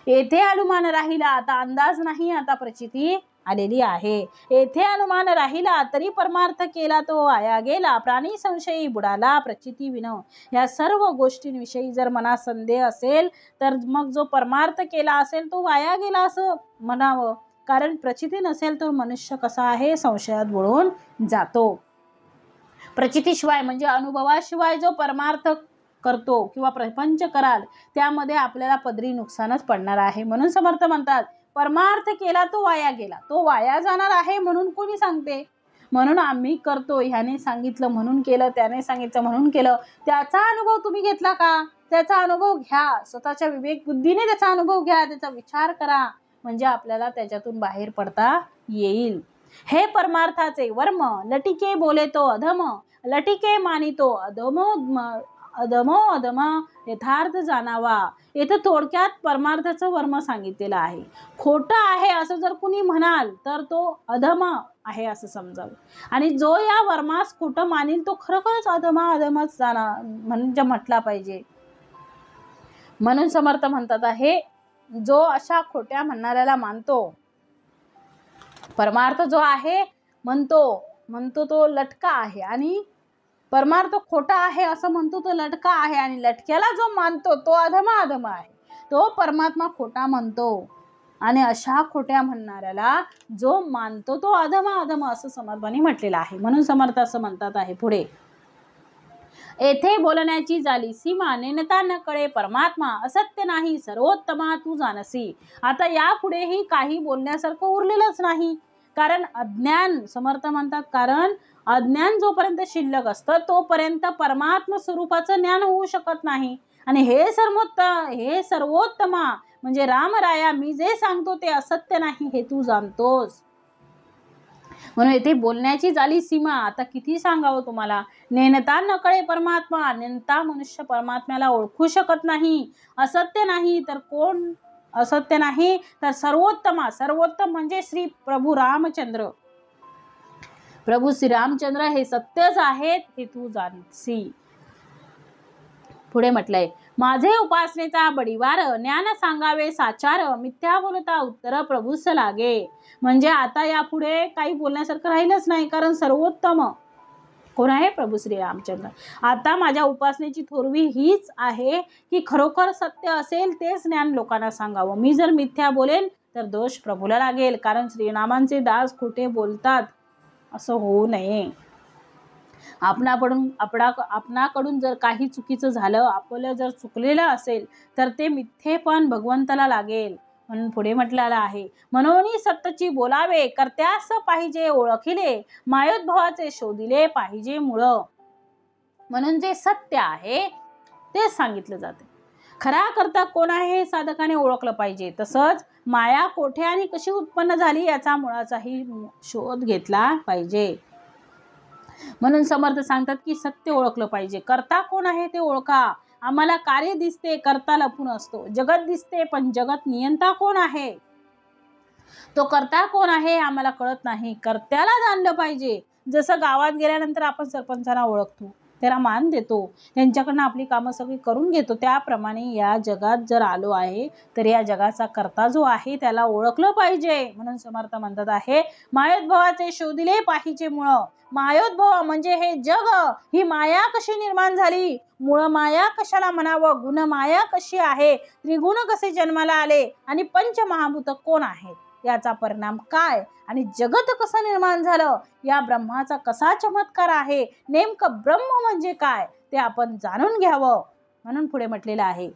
येथे अनुमान राहिला, आता अंदाज नाही, आता प्रचिती आलेली आहे. येथे अनुमान राहिला तरी परमार्थ केला तो वाया गेला, प्राणी संशयी बुडाला प्रचिती विन. या सर्व गोष्टींविषयी जर मनात संदेह असेल तर मग जो परमार्थ केला असेल तो वाया गेला असं म्हणावं. कारण प्रचिती नसेल तर मनुष्य कसा आहे, संशयात बुडून जातो. प्रचितीशिवाय म्हणजे अनुभवाशिवाय जो परमार्थ करतो किंवा प्रपंच कराल त्यामध्ये आपल्याला पदरी नुकसानच पडणार आहे. म्हणून समर्थ म्हणतात, परमार्थ केला तो वाया गेला, तो वाया जाणार आहे म्हणून कोणी सांगते? म्हणून आम्ही करतो, ह्याने सांगितलं म्हणून केलं, त्याने सांगितलं म्हणून केलं. त्याचा अनुभव तुम्ही घेतला का? त्याचा अनुभव घ्या, स्वतःच्या विवेक बुद्धीने त्याचा अनुभव घ्या, त्याचा विचार करा, म्हणजे आपल्याला त्याच्यातून बाहेर पडता येईल. हे परमार्थाचे वर्म, लटिके बोले तो अधम, लटिके मानितो अधमो अधम यथार्थ जाणावा. इथं थोडक्यात परमार्थाचं वर्म सांगितलेलं आहे. खोटं आहे असं जर कुणी म्हणाल तर तो अधम आहे असं समजावं, आणि जो या वर्मास खोटं मानील तो खरोखरच अधमच जाणार म्हणजे म्हटला पाहिजे. म्हणून समर्थ म्हणतात आहे, जो अशा खोट्या म्हणणाऱ्याला मानतो, परमार्थ जो आहे म्हणतो तो लटका आहे आणि परमार्थ खोटा आहे असं म्हणतो तो लटका आहे, आणि लटक्याला जो मानतो तो अधम आहे. तो परमात्मा खोटा म्हणतो आणि अशा खोट्या म्हणणाऱ्याला जो मानतो तो अधम असं समर्थांनी म्हटलेलं आहे. म्हणून समर्थ असं म्हणतात आहे पुढे, येथे बोलण्याची झाली सीमा, नेनता न कळे परमात्मा, असत्य नाही सर्वोत्तमा तू जानसी. आता यापुढेही काही बोलण्यासारखं उरलेलंच नाही. कारण अज्ञान, समर्थ म्हणतात, कारण अज्ञान जोपर्यंत शिल्लक असतं तोपर्यंत परमात्म स्वरूपाचं ज्ञान होऊ शकत नाही. आणि हे सर्वोत्तमा म्हणजे रामराया, मी जे सांगतो ते असत्य नाही हे तू जाणतोस. म्हणून येथे बोलण्याची झाली सीमा. आता किती सांगावं तुम्हाला. नेनता न कळे परमात्मा, नेनता मनुष्य परमात्म्याला ओळखू शकत नाही. असत्य नाही तर कोण? असत्य नाही तर सर्वोत्तमा, सर्वोत्तम म्हणजे श्री प्रभू रामचंद्र, प्रभू श्री रामचंद्र हे सत्यच आहेत हे तू जानसी. पुढे म्हटलंय, माझे उपासनेचा बडीवार, ज्ञान सांगावे साचार, मिथ्या बोलता उत्तर प्रभूस लागे. म्हणजे आता यापुढे काही बोलण्यासारखं राहिलंच नाही. कारण सर्वोत्तम कोण आहे? प्रभू श्री रामचंद्र. आता माझ्या उपासनेची थोरवी हीच आहे की खरोखर सत्य असेल तेच ज्ञान लोकांना सांगावं. मी जर मिथ्या बोलेन तर दोष प्रभूला लागेल. कारण श्रीरामांचे दास खोटे बोलतात असं होऊ नये. आपणाकडून जर काही चुकीचं झालं, आपलं जर चुकलेलं असेल तर ते मिथ्येपण भगवंताला लागेल. म्हणून पुढे म्हटलेलं आहे, म्हणून सत्यची बोलावे, कर्त्यास पाहिजे ओळखिले, मायोद्भवाचे शोधिले पाहिजे मूळ. म्हणून जे सत्य आहे ते सांगितलं जाते. खरा करता कोण आहे हे साधकाने ओळखलं पाहिजे. तसंच माया कोठे आणि कशी उत्पन्न झाली याचा मुळाचाही शोध घेतला पाहिजे. म्हणून समर्थ सांगतात की सत्य ओळखलं पाहिजे. कर्ता कोण आहे ते ओळखा. आम्हाला कार्य दिसते, कर्ता लपून असतो. जगत दिसते पण जगत नियंता कोण आहे, तो कर्ता कोण आहे आम्हाला कळत नाही. कर्त्याला जाणलं पाहिजे. जसं गावात गेल्यानंतर आपण सरपंचाला ओळखतो, त्याला मान देतो, त्यांच्याकडनं आपली कामं सगळी करून घेतो, त्याप्रमाणे या जगात जर आलो आहे तर या जगाचा कर्ता जो आहे त्याला ओळखलं पाहिजे. म्हणून समर्थ म्हणतात आहे, मायोद्भवाचे शोधिले पाहिजे मूळ. मायोद्भव म्हणजे हे जग, ही माया कशी निर्माण झाली, मूळ माया कशाला म्हणावं, गुण माया कशी आहे, त्रिगुण कसे जन्माला आले आणि पंचमहाभूत कोण आहेत, याचा परिणाम काय, आणि जगत कसं निर्माण झालं, या ब्रह्माचा कसा चमत्कार आहे, नेमकं ब्रह्म म्हणजे काय ते आपण जाणून घ्यावं. म्हणून पुढे म्हटलेलं आहे,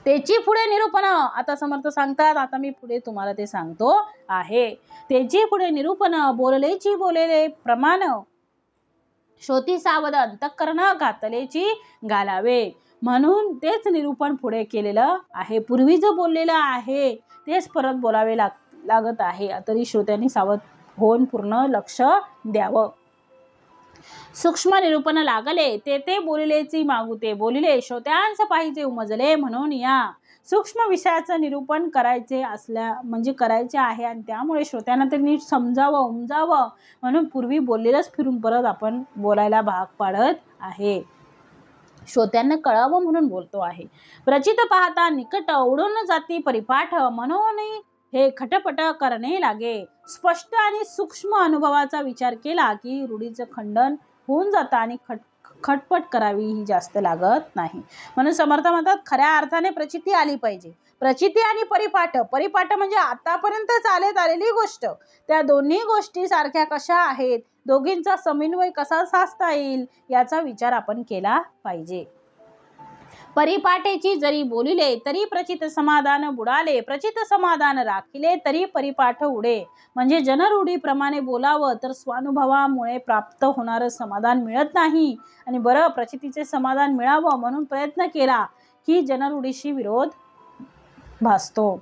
त्याची पुढे निरूपण. आता समर्थ सांगतात, आता मी पुढे तुम्हाला ते सांगतो आहे. त्याची पुढे निरूपण, बोललेची बोलेले प्रमाण, श्रोती सावध अंतःकरण घातलेची घालावे. म्हणून तेच निरूपण पुढे केलेलं आहे. पूर्वी जो बोललेलं आहे तेच परत बोलावे लागत आहे. तरी श्रोत्यांनी सावध होऊन पूर्ण लक्ष द्यावं. सूक्ष्म निरूपण लागले, ते बोलिलेची मागुते बोलिले, श्रोत्यांस पाहिजे उमजले. म्हणून या सूक्ष्म विषयाचं निरूपण करायचे आहे आणि त्यामुळे श्रोत्यांना ते नीट समजावं, उमजावं. म्हणून पूर्वी बोललेलंच फिरून परत आपण बोलायला भाग पाडत आहे. श्रोत्यांना कळावं म्हणून बोलतो आहे. प्रचित पाहता निकट, उडून जाती परिपाठ, म्हणून हे खटपट करणे लागे. स्पष्ट आणि सूक्ष्म अनुभवाचा विचार केला की रूढीचं खंडन होऊन जातं आणि खटपट करावी ही जास्त लागत नाही. म्हणून समर्थ म्हणतात, खऱ्या अर्थाने प्रचिती आली पाहिजे. प्रचिती आणि परिपाठ म्हणजे आतापर्यंत चालत आलेली गोष्ट, त्या दोन्ही गोष्टी सारख्या कशा आहेत, दोघींचा समन्वय कसा साधता येईल याचा विचार आपण केला पाहिजे. परिपाठेची जरी बोलिले तरी प्रचित समाधान बुडाले, प्रचित समाधान राखिले तरी परिपाठ उडे. म्हणजे जनरूढीप्रमाणे बोलावं तर स्वानुभवामुळे प्राप्त होणारं समाधान मिळत नाही. आणि बरं, प्रचितीचे समाधान मिळावं म्हणून प्रयत्न केला की जनरूढीशी विरोध भासतो.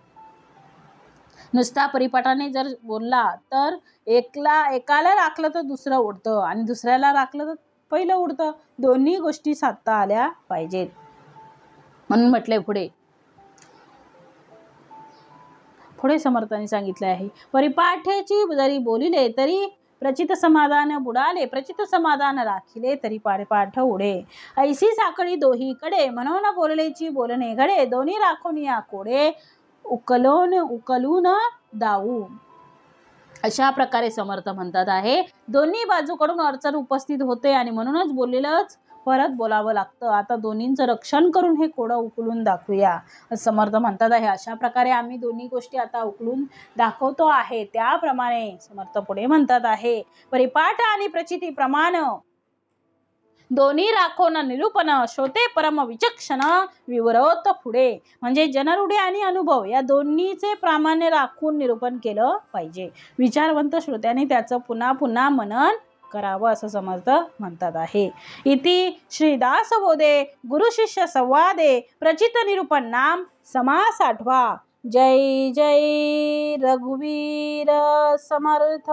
नुसता परिपाठाने जर बोलला तर एकाला राखलं तर दुसरं उडतं आणि दुसऱ्याला राखलं तर पहिलं उडतं. दोन्ही गोष्टी साधता आल्या पाहिजेत. म्हणून म्हटलंय पुढे समर्थांनी सांगितले आहे, परिपाठेची जरी बोलिले तरी प्रचित समाधान बुडाले, प्रचित समाधान राखिले तरी परिपाठ उडे. ऐसी साखळी दोहीकडे, म्हणून बोललेची बोलणे घडे, दोन्ही राखून या कोडे, उकलून दाऊ. अशा प्रकारे समर्थ म्हणतात आहे, दोन्ही बाजूकडून अडचण उपस्थित होते आणि म्हणूनच बोललेलंच परत बोलावं लागतं. आता दोन्हींचं रक्षण करून हे कोडं उकलून दाखवूया समर्थ म्हणतात आहे. अशा प्रकारे आम्ही दोन्ही गोष्टी आता उकलून दाखवतो आहे. त्याप्रमाणे समर्थ पुढे म्हणतात आहे, परिपाठ आणि प्रचिती प्रमाण दोन्ही राखोन निरूपण श्रोते परम विचक्षण विवरत पुढे. म्हणजे जनरूढी आणि अनुभव या दोन्हीचे प्रामाण्य राखून निरूपण केलं पाहिजे. विचारवंत श्रोत्यांनी त्याचं पुन्हा पुन्हा मनन करावं असं समर्थ म्हणतात आहे. इति श्रीदास बोधे गुरु शिष्य संवादे प्रचित निरूपण नाम समास 8वा. जय जय रघुवीर समर्थ.